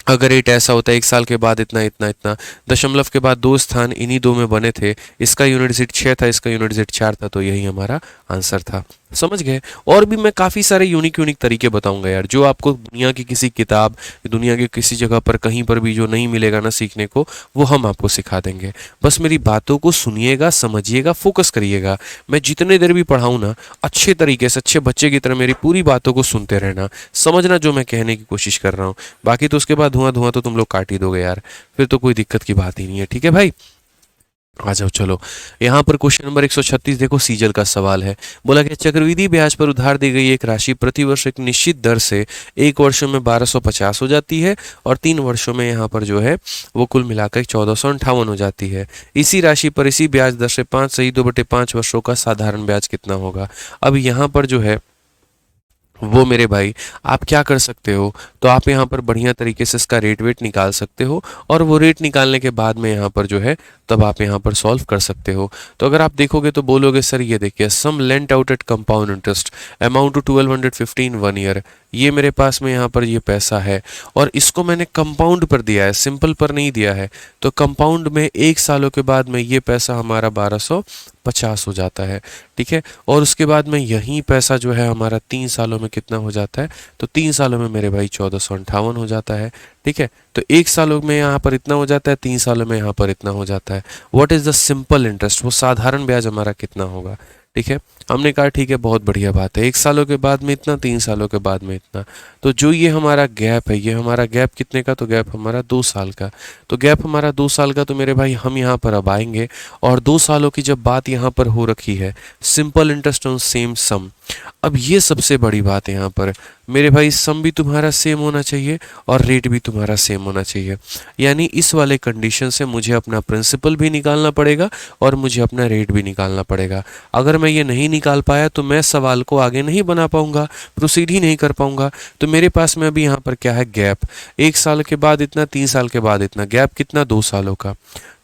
अगर रेट ऐसा होता है 1 साल के बाद इतना इतना इतना, दशमलव के बाद 2 स्थान इन्हीं 2 में बने थे, इसका यूनिट Z 6 था, इसका यूनिट Z 4 था, तो यही हमारा आंसर था। समझ गए? और भी मैं काफ़ी सारे यूनिक यूनिक तरीके बताऊंगा यार, जो आपको दुनिया की किसी किताब, दुनिया की किसी जगह पर कहीं पर भी जो नहीं मिलेगा ना सीखने को, वो हम आपको सिखा देंगे। बस मेरी बातों को सुनिएगा, समझिएगा, फोकस करिएगा। मैं जितने देर भी पढ़ाऊँ ना, अच्छे तरीके से, अच्छे बच्चे की तरह मेरी पूरी बातों को सुनते रहना, समझना जो मैं कहने की कोशिश कर रहा हूँ। बाकी तो उसके बाद धुआं धुआं तो तुम लोग काट ही दोगे यार, फिर तो कोई दिक्कत की बात ही नहीं है। ठीक है भाई, आ जाओ चलो। यहाँ पर क्वेश्चन नंबर 136 देखो, सीजल का सवाल है। बोला कि चक्रवृद्धि ब्याज पर उधार दी गई एक राशि प्रतिवर्ष एक निश्चित दर से 1 वर्षों में 1250 हो जाती है और 3 वर्षों में यहाँ पर जो है वो कुल मिलाकर 1458 हो जाती है। इसी राशि पर इसी ब्याज दर से 5 सही 2/5 वर्षों का साधारण ब्याज कितना होगा? अब यहाँ पर जो है वो मेरे भाई आप क्या कर सकते हो, तो आप यहाँ पर बढ़िया तरीके से इसका रेट वेट निकाल सकते हो, और वो रेट निकालने के बाद में यहाँ पर जो है तब आप यहाँ पर सॉल्व कर सकते हो। तो अगर आप देखोगे तो बोलोगे सर ये देखिए, sum lent out at compound interest amount to 1215 1 year, ये मेरे पास में यहाँ पर ये पैसा है और इसको मैंने कंपाउंड पर दिया है, सिंपल पर नहीं दिया है। तो कंपाउंड में 1 सालों के बाद में ये पैसा हमारा 1250 हो जाता है। ठीक है, और उसके बाद में यही पैसा जो है हमारा 3 सालों में कितना हो जाता है, तो 3 सालों में मेरे भाई 1458 हो जाता है। ठीक है, तो 1 सालों में यहाँ पर इतना हो जाता है, 3 सालों में यहाँ पर इतना हो जाता है। What is the simple interest, वो साधारण ब्याज हमारा कितना होगा? ठीक है, हमने कहा ठीक है बहुत बढ़िया बात है, 1 सालों के बाद में इतना, 3 सालों के बाद में इतना। तो जो ये हमारा गैप है, ये हमारा गैप कितने का? तो गैप हमारा 2 साल का। तो गैप हमारा 2 साल का, तो मेरे भाई हम यहाँ पर अब आएंगे और 2 सालों की जब बात यहाँ पर हो रखी है, सिंपल इंटरेस्ट ऑन सेम सम। अब ये सबसे बड़ी बात है यहाँ पर मेरे भाई, सम भी तुम्हारा सेम होना चाहिए और रेट भी तुम्हारा सेम होना चाहिए। यानी इस वाले कंडीशन से मुझे अपना प्रिंसिपल भी निकालना पड़ेगा और मुझे अपना रेट भी निकालना पड़ेगा। अगर मैं ये नहीं निकाल पाया तो मैं सवाल को आगे नहीं बना पाऊंगा, प्रोसीड ही नहीं कर पाऊंगा। तो मेरे पास में अभी यहाँ पर क्या है? गैप। 1 साल के बाद इतना, 3 साल के बाद इतना, गैप कितना? 2 सालों का।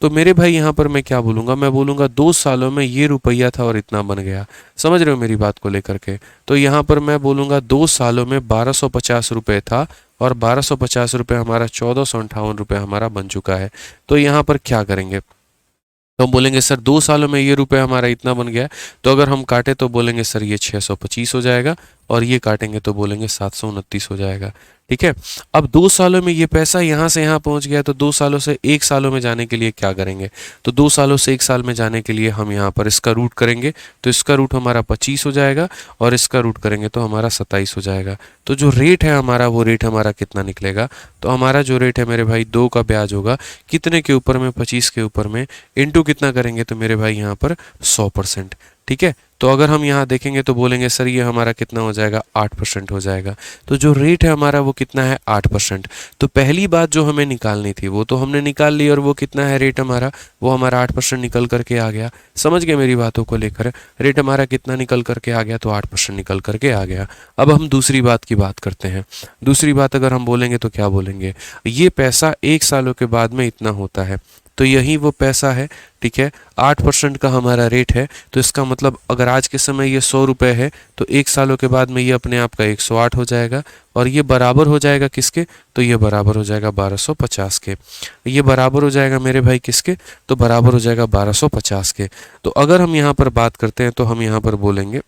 तो मेरे भाई यहाँ पर मैं क्या बोलूँगा? मैं बोलूँगा 2 सालों में ये रुपया था और इतना बन गया। समझ रहे हो मेरी बात को लेकर के? तो यहाँ पर मैं बोलूँगा 2 सालों में 1250 रुपये था और 1250 रुपये हमारा 1458 रुपये हमारा बन चुका है। तो यहाँ पर क्या करेंगे? तो हम बोलेंगे सर 2 सालों में ये रुपये हमारा इतना बन गया, तो अगर हम काटे तो बोलेंगे सर ये 625 हो जाएगा और ये काटेंगे तो बोलेंगे 729 हो जाएगा। ठीक है, अब 2 सालों में ये पैसा यहाँ से यहाँ पहुँच गया, तो 2 सालों से 1 सालों में जाने के लिए क्या करेंगे? तो 2 सालों से 1 साल में जाने के लिए हम यहाँ पर इसका रूट करेंगे, तो इसका रूट हमारा 25 हो जाएगा और इसका रूट करेंगे तो हमारा 27 हो जाएगा। तो जो रेट है हमारा, वो रेट हमारा कितना निकलेगा? तो हमारा जो रेट है मेरे भाई 2 का ब्याज होगा कितने के ऊपर में? 25 के ऊपर में, इंटू कितना करेंगे? तो मेरे भाई यहाँ पर 100%। ठीक है, तो अगर हम यहाँ देखेंगे तो बोलेंगे सर ये हमारा कितना हो जाएगा? 8% हो जाएगा। तो जो रेट है हमारा वो कितना है? 8%। तो पहली बात जो हमें निकालनी थी वो तो हमने निकाल ली, और वो कितना है रेट हमारा? वो हमारा 8% निकल करके आ गया। समझ गए मेरी बातों को लेकर? रेट हमारा कितना निकल करके आ गया? तो 8% निकल करके आ गया। अब हम दूसरी बात की बात करते हैं। दूसरी बात अगर हम बोलेंगे तो क्या बोलेंगे? ये पैसा 1 सालों के बाद में इतना होता है, तो यही वो पैसा है। ठीक है, 8% का हमारा रेट है, तो इसका मतलब अगर आज के समय ये 100 रुपये है तो 1 सालों के बाद में ये अपने आप का 108 हो जाएगा, और ये बराबर हो जाएगा किसके? तो ये बराबर हो जाएगा 1250 के। ये बराबर हो जाएगा मेरे भाई किसके? तो बराबर हो जाएगा 1250 के। तो अगर हम यहाँ पर बात करते हैं तो हम यहाँ पर बोलेंगे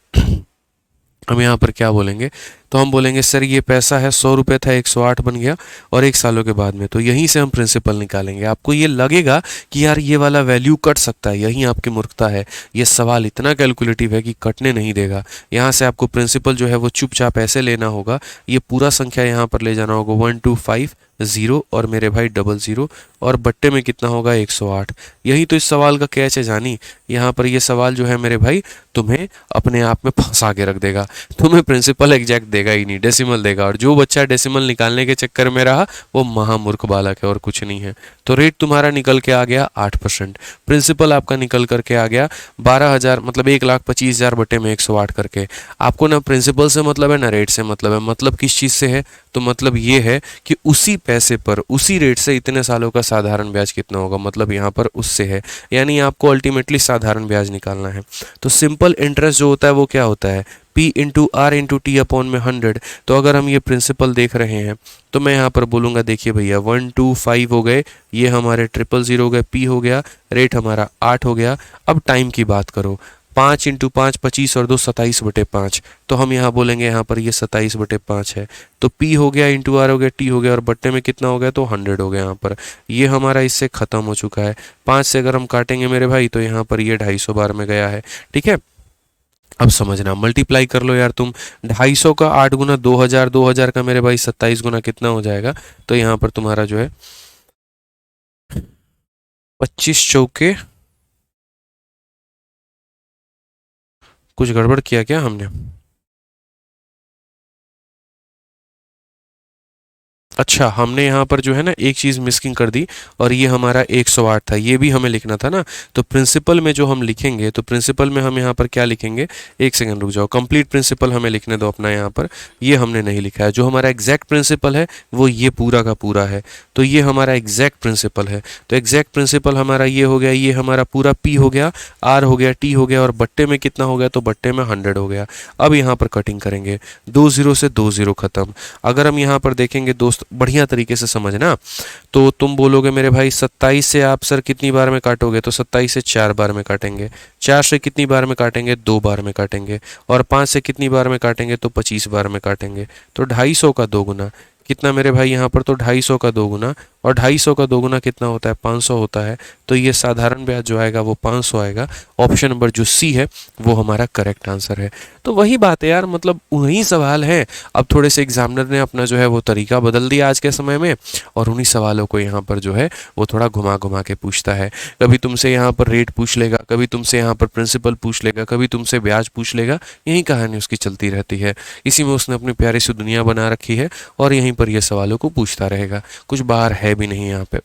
हम यहाँ पर क्या बोलेंगे? तो हम बोलेंगे सर ये पैसा है 100 रुपये था, 108 बन गया और 1 सालों के बाद में, तो यहीं से हम प्रिंसिपल निकालेंगे। आपको ये लगेगा कि यार ये वाला वैल्यू कट सकता है, यहीं आपकी मूर्खता है। ये सवाल इतना कैलकुलेटिव है कि कटने नहीं देगा। यहाँ से आपको प्रिंसिपल जो है वो चुपचाप ऐसे लेना होगा, ये पूरा संख्या यहाँ पर ले जाना होगा 1250 और मेरे भाई 00 और बट्टे में कितना होगा? 108। यही तो इस सवाल का कैच है जानी। यहाँ पर ये सवाल जो है मेरे भाई तुम्हें अपने आप में फंसा के रख देगा। तुम्हें प्रिंसिपल एग्जैक्ट देगा ही नहीं, डेसिमल देगा, और जो बच्चा डेसिमल निकालने के चक्कर में रहा वो महामूर्ख बालक है और कुछ नहीं है। तो रेट तुम्हारा निकल के आ गया 8%, प्रिंसिपल आपका निकल करके आ गया 12,000, मतलब 1,25,000 बटे में 108 करके। आपको ना प्रिंसिपल से मतलब है ना रेट से मतलब है। मतलब किस चीज़ से है? तो मतलब ये है कि उसी पैसे पर उसी रेट से इतने सालों का साधारण ब्याज कितना होगा, मतलब यहाँ पर उससे से है, यानी आपको अल्टीमेटली साधारण ब्याज निकालना है। तो सिंपल इंटरेस्ट जो होता है वो क्या होता है, P into R into T upon में 100। तो अगर हम ये प्रिंसिपल देख रहे हैं तो मैं यहाँ पर बोलूँगा देखिए भैया 1 2 5 हो गए, ये हमारे 000 हो गए, P हो गया, रेट हमारा 8 हो गया। अब टाइम की बात करो, 5 इंटू 5 25 और 2 27/5। तो हम यहाँ बोलेंगे यहाँ पर ये 27/5 है। तो P हो गया इंटू आर हो गया, T हो गया, और बट्टे में कितना हो गया, तो 100 हो गया यहाँ पर। ये हमारा इससे ख़त्म हो चुका है। 5 से अगर हम काटेंगे मेरे भाई तो यहाँ पर ये 250 बार में गया है। ठीक है, अब समझना, मल्टीप्लाई कर लो यार तुम, 250 का 8 गुना 2000, 2000 का मेरे भाई 27 गुना कितना हो जाएगा, तो यहाँ पर तुम्हारा जो है 25 चौके, कुछ गड़बड़ किया क्या हमने? अच्छा, हमने यहाँ पर जो है ना एक चीज़ मिसिंग कर दी, और ये हमारा 108 था, ये भी हमें लिखना था ना। तो प्रिंसिपल में जो हम लिखेंगे, तो प्रिंसिपल में हम यहाँ पर क्या लिखेंगे, एक सेकंड रुक जाओ, कंप्लीट प्रिंसिपल हमें लिखने दो अपना यहाँ पर। ये हमने नहीं लिखा है, जो हमारा एग्जैक्ट प्रिंसिपल है वो ये पूरा का पूरा है। तो ये हमारा एग्जैक्ट प्रिंसिपल है। तो एग्जैक्ट प्रिंसिपल हमारा ये हो गया, ये हमारा पूरा P हो गया, R हो गया, T हो गया, और बट्टे में कितना हो गया, तो बट्टे में 100 हो गया। अब यहाँ पर कटिंग करेंगे, 2 0 से 2 0 खत्म। अगर हम यहाँ पर देखेंगे दोस्त, बढ़िया तरीके से समझना, तो तुम बोलोगे मेरे भाई 27 से आप सर कितनी बार में काटोगे, तो 27 से 4 बार में काटेंगे। 4 से कितनी बार में काटेंगे, 2 बार में काटेंगे। और 5 से कितनी बार में काटेंगे, तो 25 बार में काटेंगे। तो 250 का 2 गुना कितना मेरे भाई यहाँ पर, तो 250 का 2 गुना, और 250 का 2 गुना कितना होता है, 500 होता है। तो ये साधारण ब्याज जो आएगा वो 500 आएगा। ऑप्शन नंबर जो सी है वो हमारा करेक्ट आंसर है। तो वही बात है यार, मतलब वही सवाल है। अब थोड़े से एग्जामिनर ने अपना जो है वो तरीका बदल दिया आज के समय में, और उन्हीं सवालों को यहाँ पर जो है वो थोड़ा घुमा घुमा के पूछता है। कभी तुमसे यहाँ पर रेट पूछ लेगा, कभी तुमसे यहाँ पर प्रिंसिपल पूछ लेगा, कभी तुमसे ब्याज पूछ लेगा। यही कहानी उसकी चलती रहती है। इसी में उसने अपनी प्यारी सी दुनिया बना रखी है, और यहीं पर ये सवालों को पूछता रहेगा। कुछ बाहर है भी नहीं यहाँ पे।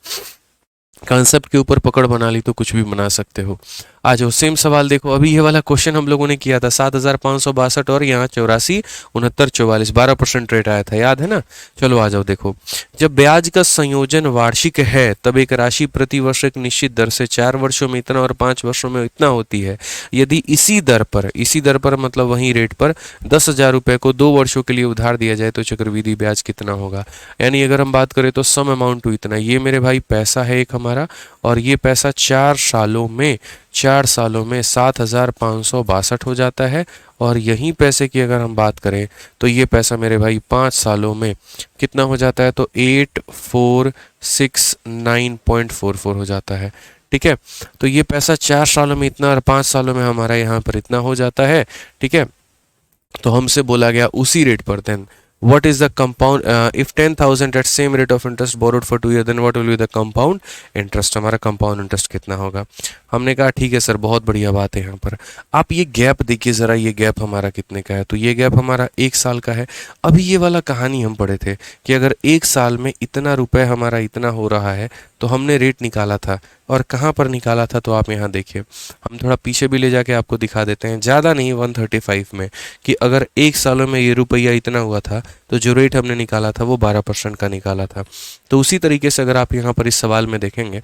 कॉन्सेप्ट के ऊपर पकड़ बना ली तो कुछ भी बना सकते हो। आ जाओ, सेम सवाल देखो। अभी ये वाला क्वेश्चन हम लोगों ने किया था 7562, और यहाँ 84 69 44 12% रेट आया था, याद है ना। चलो आ जाओ देखो, जब ब्याज का संयोजन वार्षिक है तब एक राशि प्रति वर्ष एक निश्चित दर से 4 वर्षों में इतना और 5 वर्षों में इतना होती है। यदि इसी दर पर मतलब वही रेट पर 10,000 रुपये को 2 वर्षों के लिए उधार दिया जाए तो चक्रवृद्धि ब्याज कितना होगा। यानी अगर हम बात करें तो सम अमाउंट टू इतना, ये मेरे भाई पैसा है एक हमारा, और ये पैसा 4 सालों में 7,562 हो जाता है। और यही पैसे की अगर हम बात करें तो ये पैसा मेरे भाई 5 सालों में कितना हो जाता है, तो 8469.44 हो जाता है। ठीक है, तो ये पैसा 4 सालों में इतना और 5 सालों में हमारा यहाँ पर इतना हो जाता है। ठीक है, तो हमसे बोला गया उसी रेट पर, then what is the compound if 10,000 at same rate of interest borrowed for 2 years, then what will be the compound interest, हमारा compound interest कितना होगा। हमने कहा ठीक है सर, बहुत बढ़िया बात है। यहाँ पर आप ये गैप देखिए ज़रा, ये गैप हमारा कितने का है, तो ये गैप हमारा 1 साल का है। अभी ये वाला कहानी हम पढ़े थे कि अगर 1 साल में इतना रुपए हमारा इतना हो रहा है, तो हमने रेट निकाला था, और कहाँ पर निकाला था, तो आप यहाँ देखिए, हम थोड़ा पीछे भी ले जाके आपको दिखा देते हैं, ज़्यादा नहीं 135 में, कि अगर 1 सालों में ये रुपया इतना हुआ था तो जो रेट हमने निकाला था वो 12% का निकाला था। तो उसी तरीके से अगर आप यहाँ पर इस सवाल में देखेंगे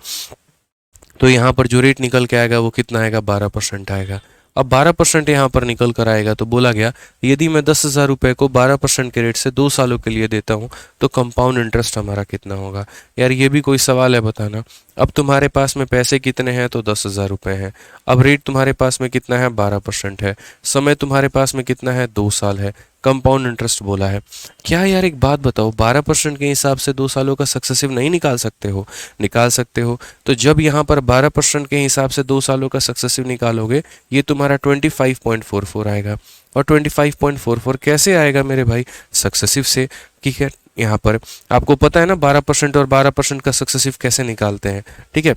तो यहाँ पर जो रेट निकल के आएगा वो कितना आएगा, 12% आएगा। अब 12% यहाँ पर निकल कर आएगा, तो बोला गया यदि मैं 10,000 रुपये को 12% के रेट से 2 सालों के लिए देता हूँ तो कंपाउंड इंटरेस्ट हमारा कितना होगा। यार ये भी कोई सवाल है, बताना। अब तुम्हारे पास में पैसे कितने हैं, तो 10,000 रुपये हैं। अब रेट तुम्हारे पास में कितना है, 12% है। समय तुम्हारे पास में कितना है, 2 साल है। कंपाउंड इंटरेस्ट बोला है। क्या यार एक बात बताओ, 12% के हिसाब से 2 सालों का सक्सेसिव नहीं निकाल सकते हो? निकाल सकते हो। तो जब यहाँ पर 12% के हिसाब से 2 सालों का सक्सेसिव निकालोगे, ये तुम्हारा 25.44 आएगा। और 25.44 कैसे आएगा मेरे भाई, सक्सेसिव से। ठीक है, यहाँ पर आपको पता है ना 12% और 12% का सक्सेसिव कैसे निकालते हैं। ठीक है,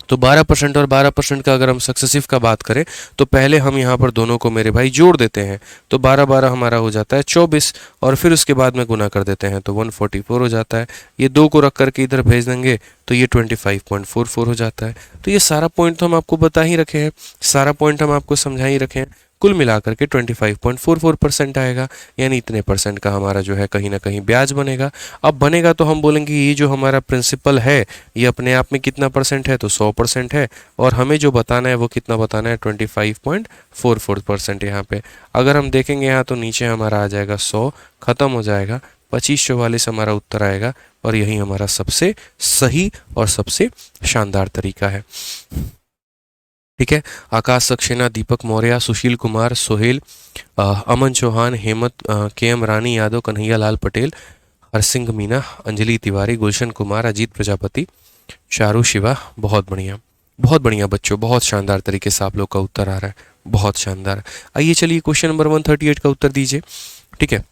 तो 12% और 12% का अगर हम सक्सेसिव का बात करें तो पहले हम यहाँ पर दोनों को मेरे भाई जोड़ देते हैं, तो 12 हमारा हो जाता है 24, और फिर उसके बाद में गुना कर देते हैं तो 144 हो जाता है। ये 2 को रख करके इधर भेज देंगे तो ये 25.44 हो जाता है। तो ये सारा पॉइंट तो हम आपको बता ही रखे हैं, सारा पॉइंट हम आपको समझा ही रखे हैं। कुल मिलाकर के 25.44% आएगा, यानी इतने परसेंट का हमारा जो है कहीं ना कहीं ब्याज बनेगा। अब बनेगा तो हम बोलेंगे ये जो हमारा प्रिंसिपल है ये अपने आप में कितना परसेंट है, तो 100% है, और हमें जो बताना है वो कितना बताना है, 25.44% यहाँ पे। अगर हम देखेंगे यहाँ तो नीचे हमारा आ जाएगा 100, खत्म हो जाएगा, 2544 हमारा उत्तर आएगा, और यही हमारा सबसे सही और सबसे शानदार तरीका है। ठीक है, आकाश सक्सेना, दीपक मौर्य, सुशील कुमार, सोहेल, अमन चौहान, हेमंत, के.एम. रानी यादव, कन्हैया लाल पटेल, हरसिंह मीना, अंजलि तिवारी, गुलशन कुमार, अजीत प्रजापति, शारू शिवा। बहुत बढ़िया बच्चों, बहुत शानदार तरीके से आप लोग का उत्तर आ रहा है, बहुत शानदार। आइए चलिए क्वेश्चन नंबर 138 का उत्तर दीजिए। ठीक है,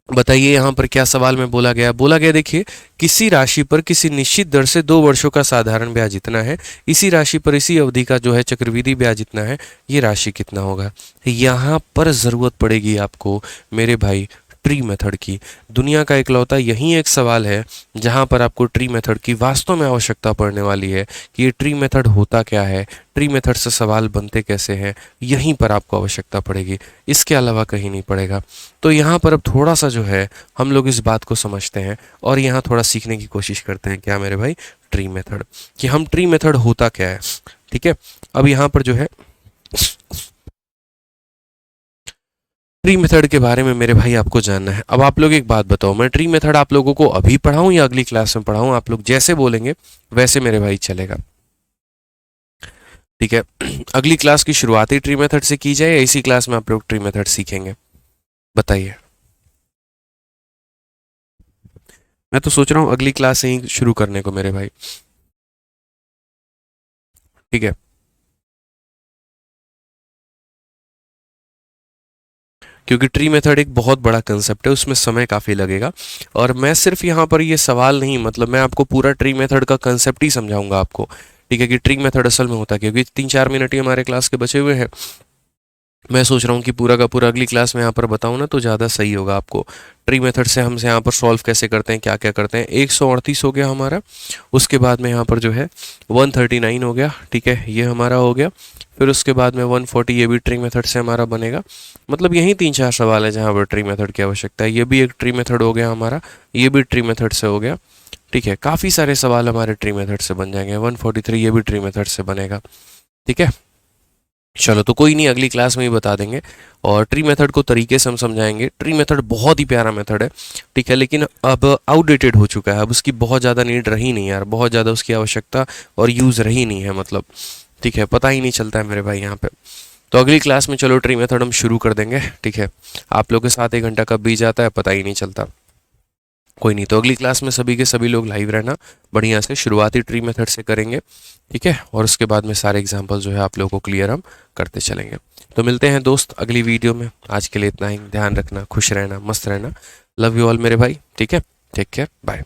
बताइए यहाँ पर क्या सवाल में बोला गया देखिए, किसी राशि पर किसी निश्चित दर से 2 वर्षों का साधारण ब्याज इतना है, इसी राशि पर इसी अवधि का जो है चक्रवृद्धि ब्याज इतना है, ये राशि कितना होगा। यहाँ पर जरूरत पड़ेगी आपको मेरे भाई ट्री मेथड की। दुनिया का इकलौता यही एक सवाल है जहाँ पर आपको ट्री मेथड की वास्तव में आवश्यकता पड़ने वाली है कि ये ट्री मेथड होता क्या है, ट्री मेथड से सवाल बनते कैसे हैं, यहीं पर आपको आवश्यकता पड़ेगी, इसके अलावा कहीं नहीं पड़ेगा। तो यहाँ पर अब थोड़ा सा जो है हम लोग इस बात को समझते हैं और यहाँ थोड़ा सीखने की कोशिश करते हैं, क्या मेरे भाई, ट्री मेथड, कि हम ट्री मेथड होता क्या है। ठीक है, अब यहाँ पर जो है ट्री मेथड के बारे में मेरे भाई आपको जानना है। अब आप लोग एक बात बताओ, मैं ट्री मेथड आप लोगों को अभी पढ़ाऊं या अगली क्लास में पढ़ाऊं? आप लोग जैसे बोलेंगे वैसे मेरे भाई चलेगा। ठीक है, अगली क्लास की शुरुआती ट्री मेथड से की जाए या इसी क्लास में आप लोग ट्री मेथड सीखेंगे, बताइए। मैं तो सोच रहा हूँ अगली क्लास से ही शुरू करने को मेरे भाई। ठीक है, क्योंकि ट्री मेथड एक बहुत बड़ा कंसेप्ट है, उसमें समय काफ़ी लगेगा, और मैं सिर्फ यहाँ पर ये सवाल नहीं, मतलब मैं आपको पूरा ट्री मेथड का कंसेप्ट ही समझाऊंगा आपको। ठीक है, कि ट्री मेथड असल में होता क्या, क्योंकि 3-4 मिनट ही हमारे क्लास के बचे हुए हैं। मैं सोच रहा हूँ कि पूरा का पूरा अगली क्लास में यहाँ पर बताऊँ ना तो ज़्यादा सही होगा आपको। ट्री मेथड से हमसे यहाँ पर सॉल्व कैसे करते हैं, क्या क्या करते हैं। 138 हो गया हमारा, उसके बाद में यहाँ पर जो है 139 हो गया। ठीक है, ये हमारा हो गया, फिर उसके बाद में 140, ये भी ट्री मेथड से हमारा बनेगा। मतलब यही 3-4 सवाल है जहाँ पर ट्री मेथड की आवश्यकता है। ये भी एक ट्री मेथड हो गया हमारा, ये भी ट्री मेथड से हो गया। ठीक है, काफ़ी सारे सवाल हमारे ट्री मेथड से बन जाएंगे। 143 ये भी ट्री मेथड से बनेगा। ठीक है, चलो तो कोई नहीं, अगली क्लास में ही बता देंगे, और ट्री मेथड को तरीके से हम समझाएंगे। ट्री मेथड बहुत ही प्यारा मेथड है, ठीक है, लेकिन अब आउटडेटेड हो चुका है, अब उसकी बहुत ज़्यादा नीड रही नहीं यार, बहुत ज़्यादा उसकी आवश्यकता और यूज़ रही नहीं है, मतलब ठीक है, पता ही नहीं चलता है मेरे भाई यहाँ पे। तो अगली क्लास में चलो ट्री मेथड हम शुरू कर देंगे। ठीक है, आप लोग के साथ 1 घंटा कब बीत जाता है पता ही नहीं चलता। कोई नहीं, तो अगली क्लास में सभी के सभी लोग लाइव रहना, बढ़िया से शुरुआती ट्री मेथड से करेंगे। ठीक है, और उसके बाद में सारे एग्जाम्पल जो है आप लोगों को क्लियर हम करते चलेंगे। तो मिलते हैं दोस्त अगली वीडियो में, आज के लिए इतना ही। ध्यान रखना, खुश रहना, मस्त रहना, लव यू ऑल मेरे भाई। ठीक है, टेक केयर, बाय।